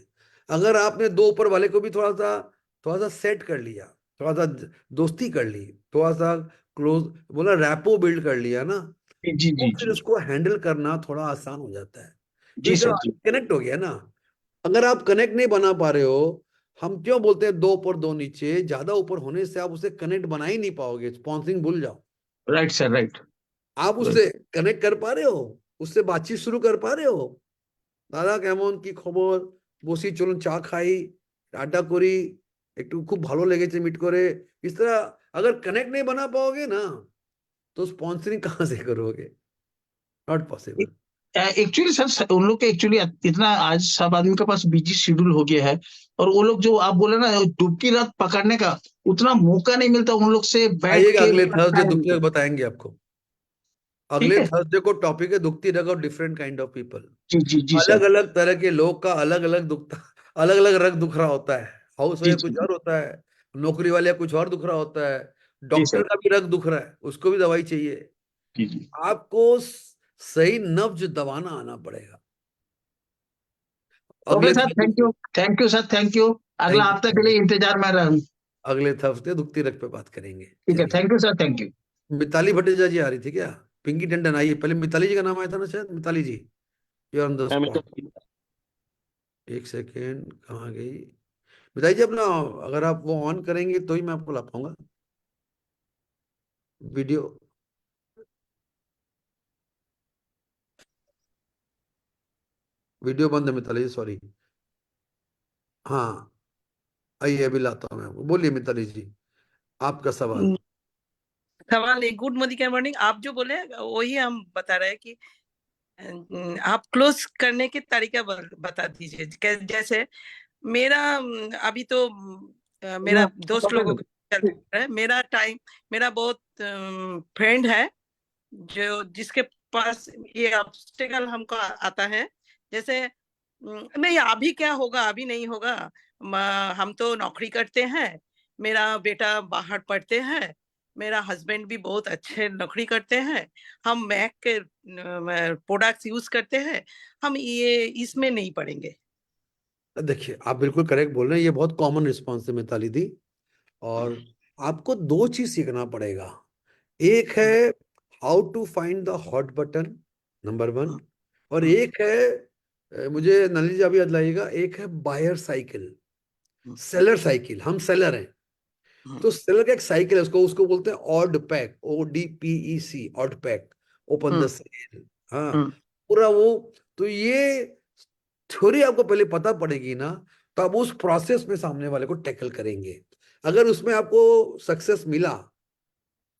अगर आपने दो ऊपर वाले को भी थोड़ा सा सेट कर लिया, थोड़ा सा दोस्ती कर ली, थोड़ा सा क्लोज, बोला रैपो बिल्ड कर लिया ना, जी जी तो जी फिर जी उसको हैंडल करना थोड़ा आसान हो जाता है, जी क्योंकि सर जी। कनेक्ट हो गया ना। अगर आप कनेक्ट नहीं बना पा रहे हो, हम क्यों बोलते हैं दो ऊपर दो नीचे, ज्यादा ऊपर होने से आप उसे कनेक्ट बना ही नहीं पाओगे, स्पॉन्सिंग भूल जाओ। राइट सर, राइट आप राइट। उससे कनेक्ट कर पा रहे हो, उससे बातचीत शुरू कर पा रहे हो, দাদা কেমন, কি খবর, বসি চলুন চা খাই, আড্ডा করি, একটু খুব ভালো লেগেছে মিট করে, इस तरह अगर कनेक्ट नहीं बना पाओगे ना, तो स्पॉन्सरिंग कहाँ से करोगे, नॉट पॉसिबल। एक्चुअली सर, उन लोग के एक्चुअली इतना आज सब आदमी के पास बिजी शेड्यूल हो गया है, और वो लोग जो आप बोले ना डुबकी रात पकड़ने का उतना मौका नहीं मिलता उन लोग से बैठ आइएगा के अगले थर्सडे time दुखती पे। रग बताएंगे आपको। ठीक अगले है। थर्सडे को टॉपिक है दुखती रग और डिफरेंट काइंड ऑफ पीपल। जी जी जी अलग सर। अलग तरह के लोग का अलग अलग दुखता, अलग अलग रग दुख रहा होता है। हाउस जी वाइफ जी कुछ और होता है, नौकरी वाले कुछ और दुख रहा होता है, जी डॉक्टर सर। का भी रग दुख रहा है, उसको भी दवाई चाहिए। जी जी। आपको सही नब्ज दबाना आना पड़ेगा। ओके अगले sir, thank you, thank you sir, thank you. अगला थैंक हफ्ते के यू, लिए इंतजार में रहूं। अगले हफ्ते दुखती रग पे बात करेंगे। ठीक है, चलिए, thank you sir, thank you. Mitali Bhattacharya ji आ रही थी क्या? पिंकी टंडन आई है, पहले मिताली जी का नाम आया था ना शायद, मिताली जी, यू ऑन द मैं मिस्टर स्पॉट। एक सेकेंड, कहाँ गई मिताली जी? अपना अगर आप वो ऑन करेंगे तो ही मैं आपको ला पाऊंगा वीडियो। वीडियो बंद है मिताली जी, सॉरी। हाँ, आइए अभी लाता हूँ मैं आपको। बोलिए मिताली जी, आपका सवाल। सवाल नहीं, गुड मॉर्निंग। आप जो बोले वही हम बता रहे हैं कि आप क्लोज करने के तरीका बता दीजिए। जैसे मेरा अभी तो मेरा दोस्त लोगों का चल रहा है। मेरा टाइम, मेरा बहुत फ्रेंड है जो जिसके पास ये ऑब्स्टेकल हमको आता है। जैसे नहीं अभी क्या होगा, अभी नहीं होगा। हम तो नौकरी करते हैं, मेरा बेटा बाहर पढ़ते हैं, मेरा हस्बैंड भी बहुत अच्छे नौकरी करते हैं, हम मैक के प्रोडक्ट्स यूज करते हैं, हम ये इसमें नहीं पड़ेंगे। देखिए, आप बिल्कुल करेक्ट बोल रहे हैं, ये बहुत कॉमन रिस्पॉन्स है मिताली दी। और आपको दो चीज सीखना पड़ेगा। एक है how to find the hot button, number one. और एक है मुझे नलिनी जी अभी याद लाइएगा, एक है बायर साइकिल, सेलर साइकिल। हम सेलर हैं, तो सेलर का एक साइकिल है, उसको उसको बोलते हैं odd pack, ODPEC, odd pack, open the sale. हाँ, पूरा वो। तो ये थ्योरी आपको पहले पता पड़ेगी ना, तो आप उस प्रोसेस में सामने वाले को टैकल करेंगे। अगर उसमें आपको सक्सेस मिला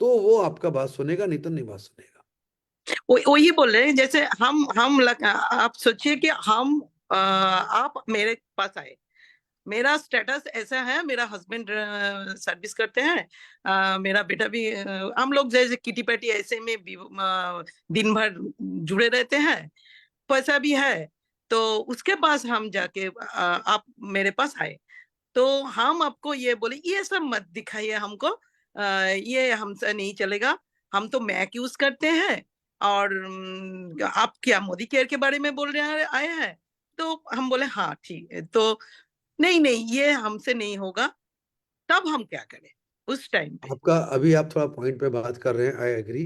तो वो आपका बात सुनेगा, नहीं तो नहीं बात सुनेगा। वही बोल रहे हैं। जैसे आप सोचिए कि हम आप मेरे पास आए, मेरा स्टेटस ऐसा है, मेरा हस्बैंड सर्विस करते हैं, मेरा बेटा भी, हम लोग जैसे किटी पैटी ऐसे में भी दिन भर जुड़े रहते हैं, पैसा भी है। तो उसके पास हम जाके आप मेरे पास आए तो हम आपको ये बोले ये सब मत दिखाइए हमको, ये हमसे नहीं चलेगा, हम तो मैक यूज करते हैं। और आप क्या मोदी केयर के बारे में बोल रहे आए हैं? तो हम बोले हाँ ठीक है, तो नहीं नहीं ये हमसे नहीं होगा। तब हम क्या करें उस टाइम पे? आपका अभी आप थोड़ा पॉइंट पे बात कर रहे हैं, आई एग्री।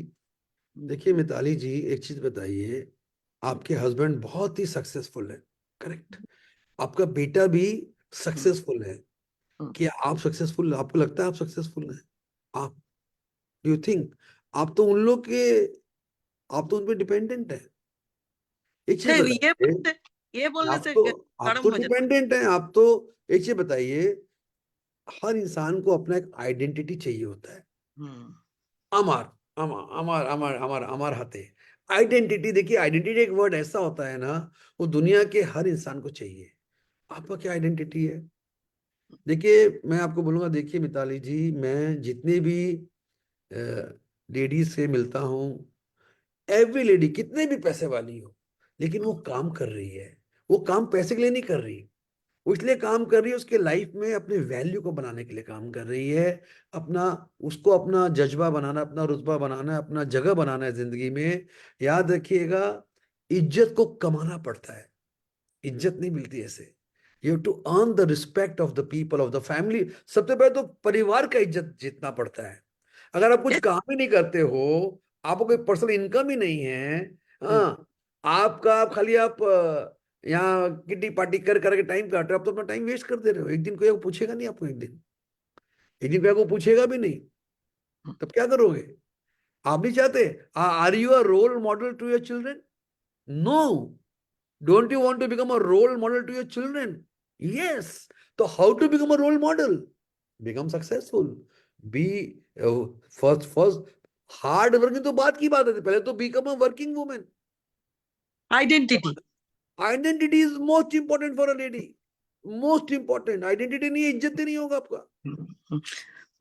देखिए मिताली जी, एक चीज बताइए, आपके हस्बैंड बहुत ही सक्सेसफुल है, करेक्ट? आपका बेटा भी सक्सेसफुल है। क्या आप सक्सेसफुल, आपको लगता है आप सक्सेसफुल हैं? आप, यू थिंक आप तो उन लोग के, आप तो उन पे डिपेंडेंट है। एक चीज तो बताइए, ये बोलने आप से तो आप गर्म तो हो जाता डिपेंडेंट हैं, आप तो। एक चीज बताइए, हर इंसान को अपना एक आइडेंटिटी चाहिए होता है। है। अमर, अमर अमर अमर अमर अमर हते, आइडेंटिटी। देखिए, आइडेंटिटी एक वर्ड ऐसा होता है ना, वो दुनिया के हर इंसान को चाहिए। आपका क्या आइडेंटिटी है? देखिए, मैं आपको बोलूंगा, देखिए मिताली जी, मैं जितने भी लेडीज से मिलता हूँ, एवरी लेडी कितने भी पैसे वाली हो, लेकिन वो काम कर रही है। वो काम पैसे के लिए नहीं कर रही, वो इसलिए काम कर रही है, उसके लाइफ में अपने वैल्यू को बनाने के लिए काम कर रही है। अपना, उसको अपना जज्बा बनाना, अपना रुतबा बनाना है, अपना जगह बनाना है जिंदगी में। याद रखिएगा, इज्जत को कमाना पड़ता है, इज्जत नहीं मिलती ऐसे। You have to earn the respect of the people, of the family. सबसे पहले तो परिवार का इज्जत जीतना पड़ता है। अगर आप कुछ Yes. काम ही नहीं करते हो, आपको कोई पर्सनल इनकम ही नहीं है, हाँ, आप खाली यहाँ किटी पार्टी कर करके टाइम काट रहे हो, आप तो अपना टाइम वेस्ट कर दे रहे हो। एक दिन कोई आपको पूछेगा नहीं, आपको एक दिन कोई आपको पूछेगा भी नहीं, तब क्या करोगे? आप नहीं चाहते? Are you a role model to your children? No. Don't you want to become a role model to your children? Yes. तो how to become a role model? Become successful, be first hard working तो बात की बात है, पहले तो become a working women. Identity. Identity is most important for a lady, most important. Identity नहीं है, इज्जत नहीं होगा आपका।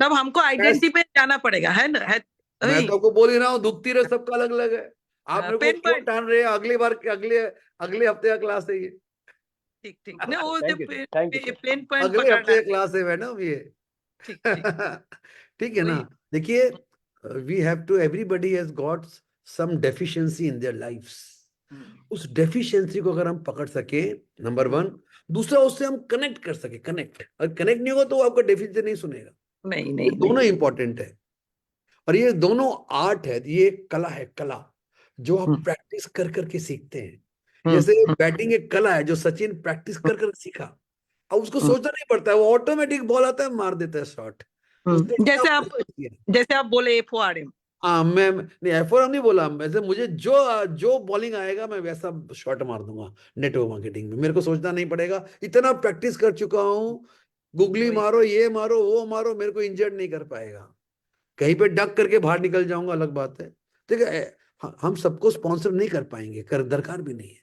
तब हमको आइडेंटिटी पे जाना पड़ेगा, है ना? है मैं तो आपको बोल ही रहा हूँ, दुखती रहे, सबका अलग अलग है। आप मेरे को पेन क्यों पॉइंट। टान रहे हैं? अगले बार के अगले हफ्ते का क्लास है ये। ठीक ठीक, ना वो thank you sir, thank you sir. Pain point अगले हफ्ते पकड़ना का है। क्लास है मैडम ये। ठीक ठीक, ठीक है ना? वही। देखिए, we have to, everybody has got some deficiency in their lifes. उस डेफिशिएंसी को अगर हम पकड़ सके, नंबर वन। दूसरा, उससे हम कनेक्ट कर सके, कनेक्ट। और कनेक्ट नहीं होगा तो वो आपका डेफिशिएंसी नहीं सुनेगा। नहीं ये नहीं दोनों नहीं। इंपॉर्टेंट है, और ये दोनों आर्ट है, ये कला है, कला जो आप प्रैक्टिस कर करके सीखते हैं। जैसे बैटिंग एक कला है, जो सचिन प्रैक्टिस कर कर सीखा, अब उसको सोचना नहीं पड़ता है, वो ऑटोमेटिक बॉल आता है, मार देता है शॉट। उसने क्या प्रैक्टिस किया? जैसे आप बोले FORM। हाँ, मैं नहीं, एफओआरएम नहीं बोला। वैसे मुझे जो जो बॉलिंग आएगा मैं वैसा शॉट मार दूंगा। नेटवर्क मार्केटिंग में मेरे को सोचना नहीं पड़ेगा, इतना प्रैक्टिस कर चुका हूँ। गुगली मारो, ये मारो, वो मारो, मेरे को इंजर्ड नहीं कर पाएगा। कहीं पे डक करके बाहर निकल जाऊंगा, अलग बात है। ठीक है, हम सबको स्पॉन्सर नहीं कर पाएंगे, कर दरकार भी नहीं है,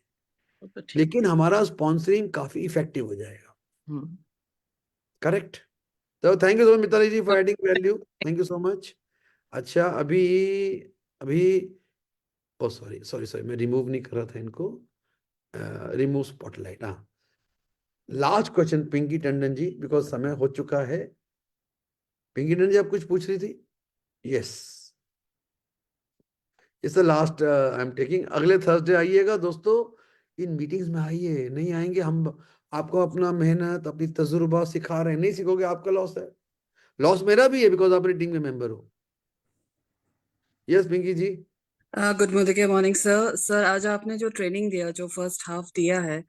तो ठीक। लेकिन हमारा स्पॉन्सरिंग काफी इफेक्टिव हो जाएगा। करेक्ट। तो thank you so much Mitali ji for adding value, thank you so much. अच्छा, अभी अभी ओ सॉरी सॉरी सॉरी, मैं रिमूव नहीं कर रहा था इनको। Remove spotlight. हाँ, last question Pinky Tandon ji, because समय हो चुका है। पिंकी टंडन जी, आप कुछ पूछ रही थी? Yes, it's the last I am taking. अगले थर्सडे आइएगा दोस्तों, इन मीटिंग्स में आइए। नहीं आएंगे हम, आपको अपना मेहनत, अपनी तजुर्बा सिखा रहे हैं, नहीं सीखोगे आपका लॉस है। लॉस मेरा भी है, बिकॉज आप अपनी टीम के मेंबर हो। Yes Pinky ji. Good morning sir. Sir, आज आपने जो ट्रेनिंग दिया, जो फर्स्ट हाफ दिया है,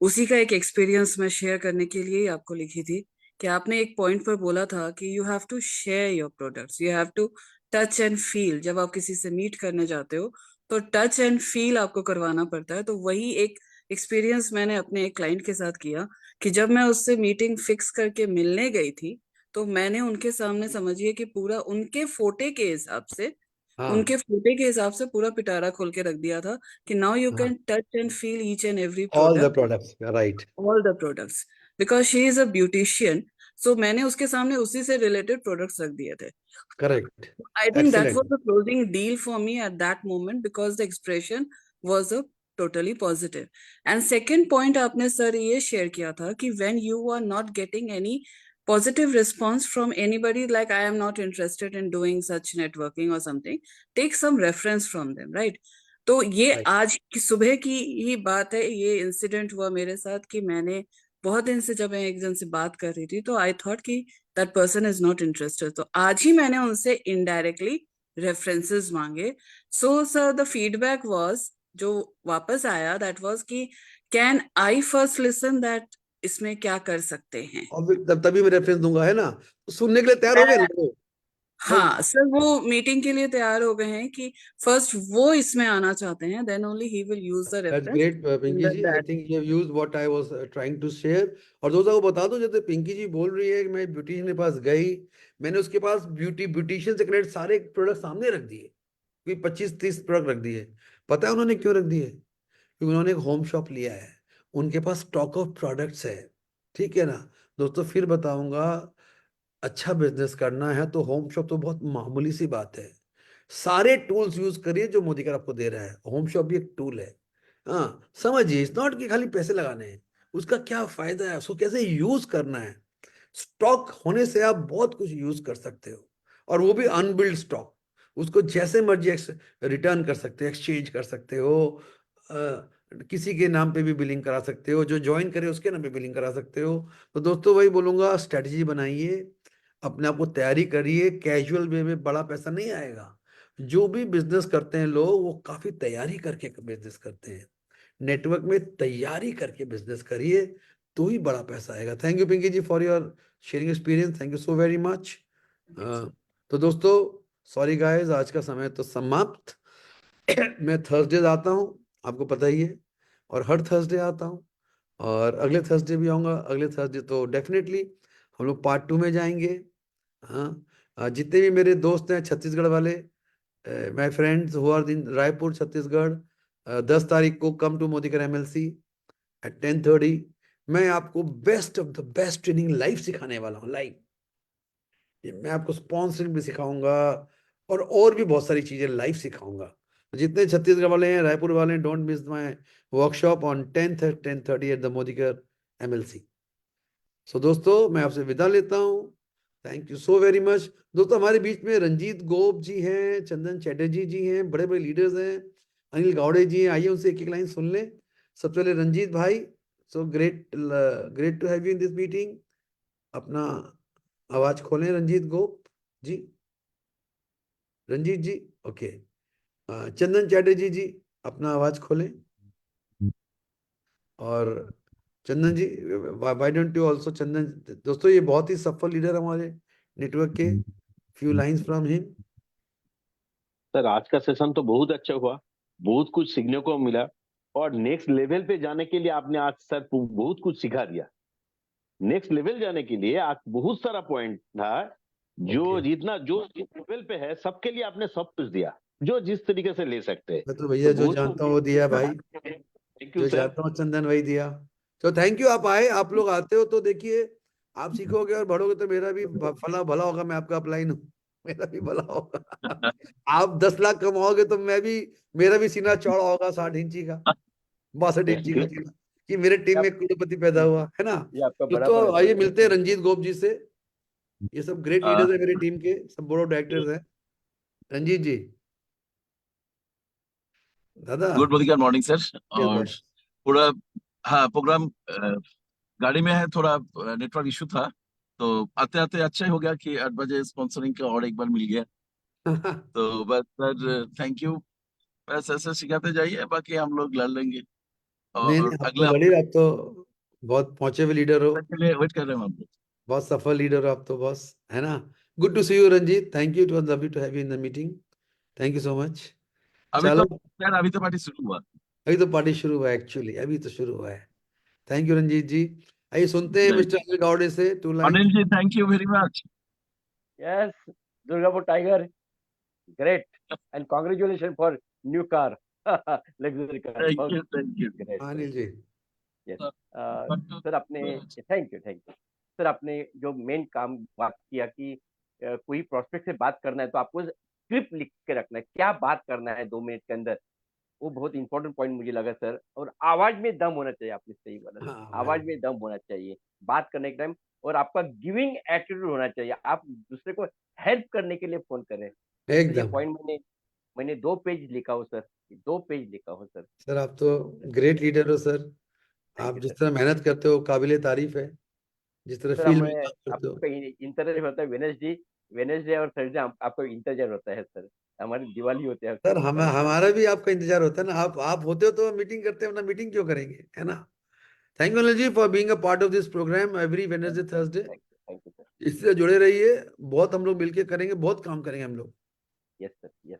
उसी का एक एक्सपीरियंस मैं शेयर करने के लिए ही आपको लिखी थी कि आपने एक पॉइंट पर बोला था कि you have to share your products, you have to touch and feel. जब आप किसी से मीट करने जाते हो तो टच एंड फील आपको करवाना पड़ता है। तो वही एक एक्सपीरियंस मैंने अपने एक क्लाइंट के साथ किया कि जब मैं उससे मीटिंग फिक्स करके मिलने गई थी तो मैंने उनके सामने, समझिए कि पूरा उनके फोटे के हिसाब से, हाँ उनके फोटे के हिसाब से पूरा पिटारा खोल के रख दिया था कि नाउ यू हाँ, can touch and feel each and every all the product, products, right. All the products, because she is a beautician. So मैंने उसके सामने उसी से रिलेटेड प्रोडक्ट्स रख दिए थे। Correct, I think that excellent. Was the closing deal for me at that moment because the expression was a totally positive. And second point आपने sir ये शेयर किया था कि when you are not getting any positive response from anybody, like I am not interested in doing such networking or something, take some reference from them, right? तो ये Right. आज की सुबह की ही बात है, ये इंसिडेंट हुआ मेरे साथ कि मैंने बहुत दिन से, जब मैं एक जन से बात कर रही थी तो आई थॉट कि that person is not interested, तो आज ही मैंने उनसे इनडायरेक्टली रेफरेंसेस मांगे। So sir, the feedback was, जो वापस आया, दैट वाज कि can I first listen that, इसमें क्या कर सकते हैं। और तभी मैं रेफरेंस दूंगा, है ना? तो सुनने के लिए तैयार हो गए ना वो? हाँ सर, वो मीटिंग के लिए तैयार हो गए हैं कि फर्स्ट वो इसमें आना चाहते हैं, then only he will use the that's reference great Pinky in ji, I that. Think you have used what I was trying to share. और दोस्तों को बता दो, जैसे पिंकी जी बोल रही है कि मैं ब्यूटिशियन के पास गई, मैंने उसके पास ब्यूटिशियन से कनेक्ट सारे प्रोडक्ट सामने रख दिए, कोई 25-30 प्रोडक्ट रख दिए। पता है उन्होंने क्यों रख दिए? क्योंकि उन्होंने एक होम शॉप लिया है, उनके पास स्टॉक ऑफ प्रोडक्ट्स है। ठीक है ना दोस्तों? फिर बताऊंगा, अच्छा बिजनेस करना है तो होम शॉप तो बहुत मामूली सी बात है। सारे टूल्स यूज करिए जो मोदी कर आपको दे रहा है, होम शॉप भी एक टूल है। हाँ, समझिए, इट्स नॉट कि खाली पैसे लगाने हैं, उसका क्या फायदा है, उसको कैसे यूज करना है। स्टॉक होने से आप बहुत कुछ यूज कर सकते हो, और वो भी अनबिल्ड स्टॉक। उसको जैसे मर्जी रिटर्न कर सकते हो, एक्सचेंज कर सकते हो, किसी के नाम पे भी बिलिंग करा सकते हो, जो ज्वाइन करे उसके नाम पे बिलिंग करा सकते हो। तो दोस्तों वही बोलूंगा, स्ट्रेटजी बनाइए, अपने आप को तैयारी करिए, कैजुअल वे में बड़ा पैसा नहीं आएगा। जो भी बिजनेस करते हैं लोग, वो काफी तैयारी करके बिजनेस करते हैं। नेटवर्क में तैयारी करके बिजनेस करिए, तो ही बड़ा पैसा आएगा। Thank you Pinky ji for your sharing experience, thank you so very much. तो दोस्तों, सॉरी गाइस, आज का समय तो समाप्त। मैं थर्सडे आता हूँ, आपको पता ही है, और हर थर्सडे आता हूँ, और अगले थर्सडे भी आऊँगा। अगले थर्सडे तो डेफिनेटली हम लोग पार्ट 2 में जाएंगे। हाँ, जितने भी मेरे दोस्त हैं छत्तीसगढ़ वाले, my friends who are in Raipur Chhattisgarh, 10 तारीख को come to Modicare MLC at 10:30। मैं आपको best of the best training live सिखाने वाला हूँ, लाइव। मैं आपको स्पॉन्सरिंग भी सिखाऊंगा, और भी बहुत सारी चीजें लाइव सिखाऊंगा। जितने छत्तीसगढ़ वाले हैं, रायपुर वाले हैं, don't miss my workshop on 10th at 10:30 at the मोदीकर MLC। सो दोस्तों, मैं आपसे विदा लेता हूँ। Thank you so very much. दोस्तों, हमारे बीच में रंजीत गोप जी हैं, चंदन चैटर्जी जी हैं, बड़े बड़े लीडर्स हैं, अनिल गावड़े जी हैं। आइए उनसे एक एक लाइन सुन लें। सबसे पहले रंजीत भाई, so great to have you in this meeting. अपना आवाज खोलें रंजीत गोप जी। रंजीत जी, ओके। चंदन चैटर्जी जी, अपना आवाज खोलें। और Chandan ji, why don't you also Chandan. दोस्तों, ये बहुत ही सफल लीडर हमारे नेटवर्क के। Few lines from him. Sir, आज का सेशन तो बहुत अच्छा हुआ, बहुत कुछ सीखने को मिला, और नेक्स्ट लेवल पे जाने के लिए आपने आज सर बहुत कुछ सिखा दिया। नेक्स्ट लेवल जाने के लिए आज बहुत सारा पॉइंट था, जो Okay. जितना जो जिस लेवल पे है सबके लिए आपने सब कुछ दिया, जो जिस तरीके से ले सकते हैं। मैं तो भैया जो जानता हूँ वो दिया भाई, थैंक यू जो सर। जानता हूँ चंदन वही दिया। तो थैंक यू, आप आए। आप लोग आते हो तो देखिए, आप सीखोगे और बढ़ोगे तो मेरा भी फला भला होगा। मैं आपका अपलाइन हूँ, मेरा भी भला होगा। आप 10 लाख कमाओगे तो मेरा भी सीना चौड़ा होगा 60 इंची का, 62 इंची का सीना, कि मेरे टीम में करोड़पति पैदा हुआ है ना। ये आपका बड़ा तो आइए मिलते हैं रंजीत गोप जी से। ये सब ग्रेट लीडर्स है मेरी टीम के, सब बोर्ड ऑफ डायरेक्टर्स हैं। रंजीत जी, दादा। Good morning sir. और Yes, पूरा, हाँ, प्रोग्राम गाड़ी में है, थोड़ा नेटवर्क इशू था, तो आते आते अच्छा ही हो गया कि 8 बजे स्पॉन्सरिंग का और एक बार मिल गया। भाई। तो बस सर, थैंक यू। बस ऐसे सिखाते जाइए, बाकी हम लोग लड़ लेंगे। नहीं और नहीं, आप अगले तो बड़ी, हफ्ते आप तो बहुत पहुंचे हुए लीडर हो, के लिए वेट कर रहे हैं हम लोग। बहुत सफल लीडर हो आप तो, बॉस, है ना। Good to see you Ranjit, thank you, it was lovely to have you in the meeting. Thank you so much. चलो, अभी तो पार्टी शुरू हुआ। अभी तो पार्टी शुरू हुआ है, एक्चुअली अभी तो शुरू हुआ है। Thank you Ranjit ji. आइए सुनते हैं मिस्टर अनिल गावड़े से 2 line. Anil ji, thank you very much. Yes, Durgapur Tiger, great, and congratulations for new car, luxury car. Thank you. Great, Anil ji, yes. Sir आपने थैंक यू सर, आपने जो मेन काम बात किया कि कोई प्रोस्पेक्ट से बात करना है तो आपको स्क्रिप्ट लिख के रखना है, क्या बात करना है 2 मिनट के अंदर। वो बहुत इंपॉर्टेंट पॉइंट मुझे लगा सर। और आवाज में दम होना चाहिए, आपने सही बोला, हाँ आवाज भाई, में दम होना चाहिए बात करने के टाइम। और आपका गिविंग एटीट्यूड होना चाहिए, आप दूसरे को हेल्प करने के लिए फोन करें। तो ये एकदम। पॉइंट मैंने 2 पेज लिखा हो सर, 2 पेज लिखा हो सर। सर आप तो ग्रेट लीडर हो सर। थैंक आप यू जिस सर। तरह मेहनत करते हो, काबिले तारीफ है, जिस तरह सर फील्ड में हमें काम करते हो। आपका इंतजार होता है, वेनेसडे और थर्सडे आपको इंतजार होता है सर, हमारी दिवाली होते हैं सर सर। हमारा भी आपका इंतजार होता है ना। आप होते हो तो मीटिंग करते हैं, वरना मीटिंग क्यों करेंगे, है ना। Thank you Anil ji for being a part of this programme every Wednesday Thursday. Thank you sir. इससे जुड़े रहिए, बहुत हम लोग मिलके करेंगे, बहुत काम करेंगे हम लोग। Yes sir, yes.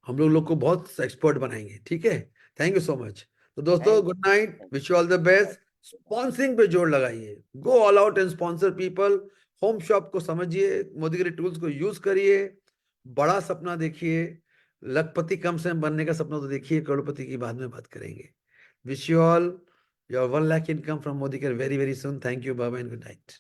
हम लोग को बहुत एक्सपर्ट बनाएंगे, ठीक है। Thank you so much. तो दोस्तों, good night, wish you all the best. Sponsoring पे जोर लगाइए, go all out and sponsor people. Home shop को समझिए, मोदीगिरी टूल्स को यूज करिए, बड़ा सपना देखिए। लखपति कम से कम बनने का सपना तो देखिए, करोड़पति की बाद में बात करेंगे। Wish you all your 1 lakh income from Modigiri very very soon. Thank you, bye bye and good night.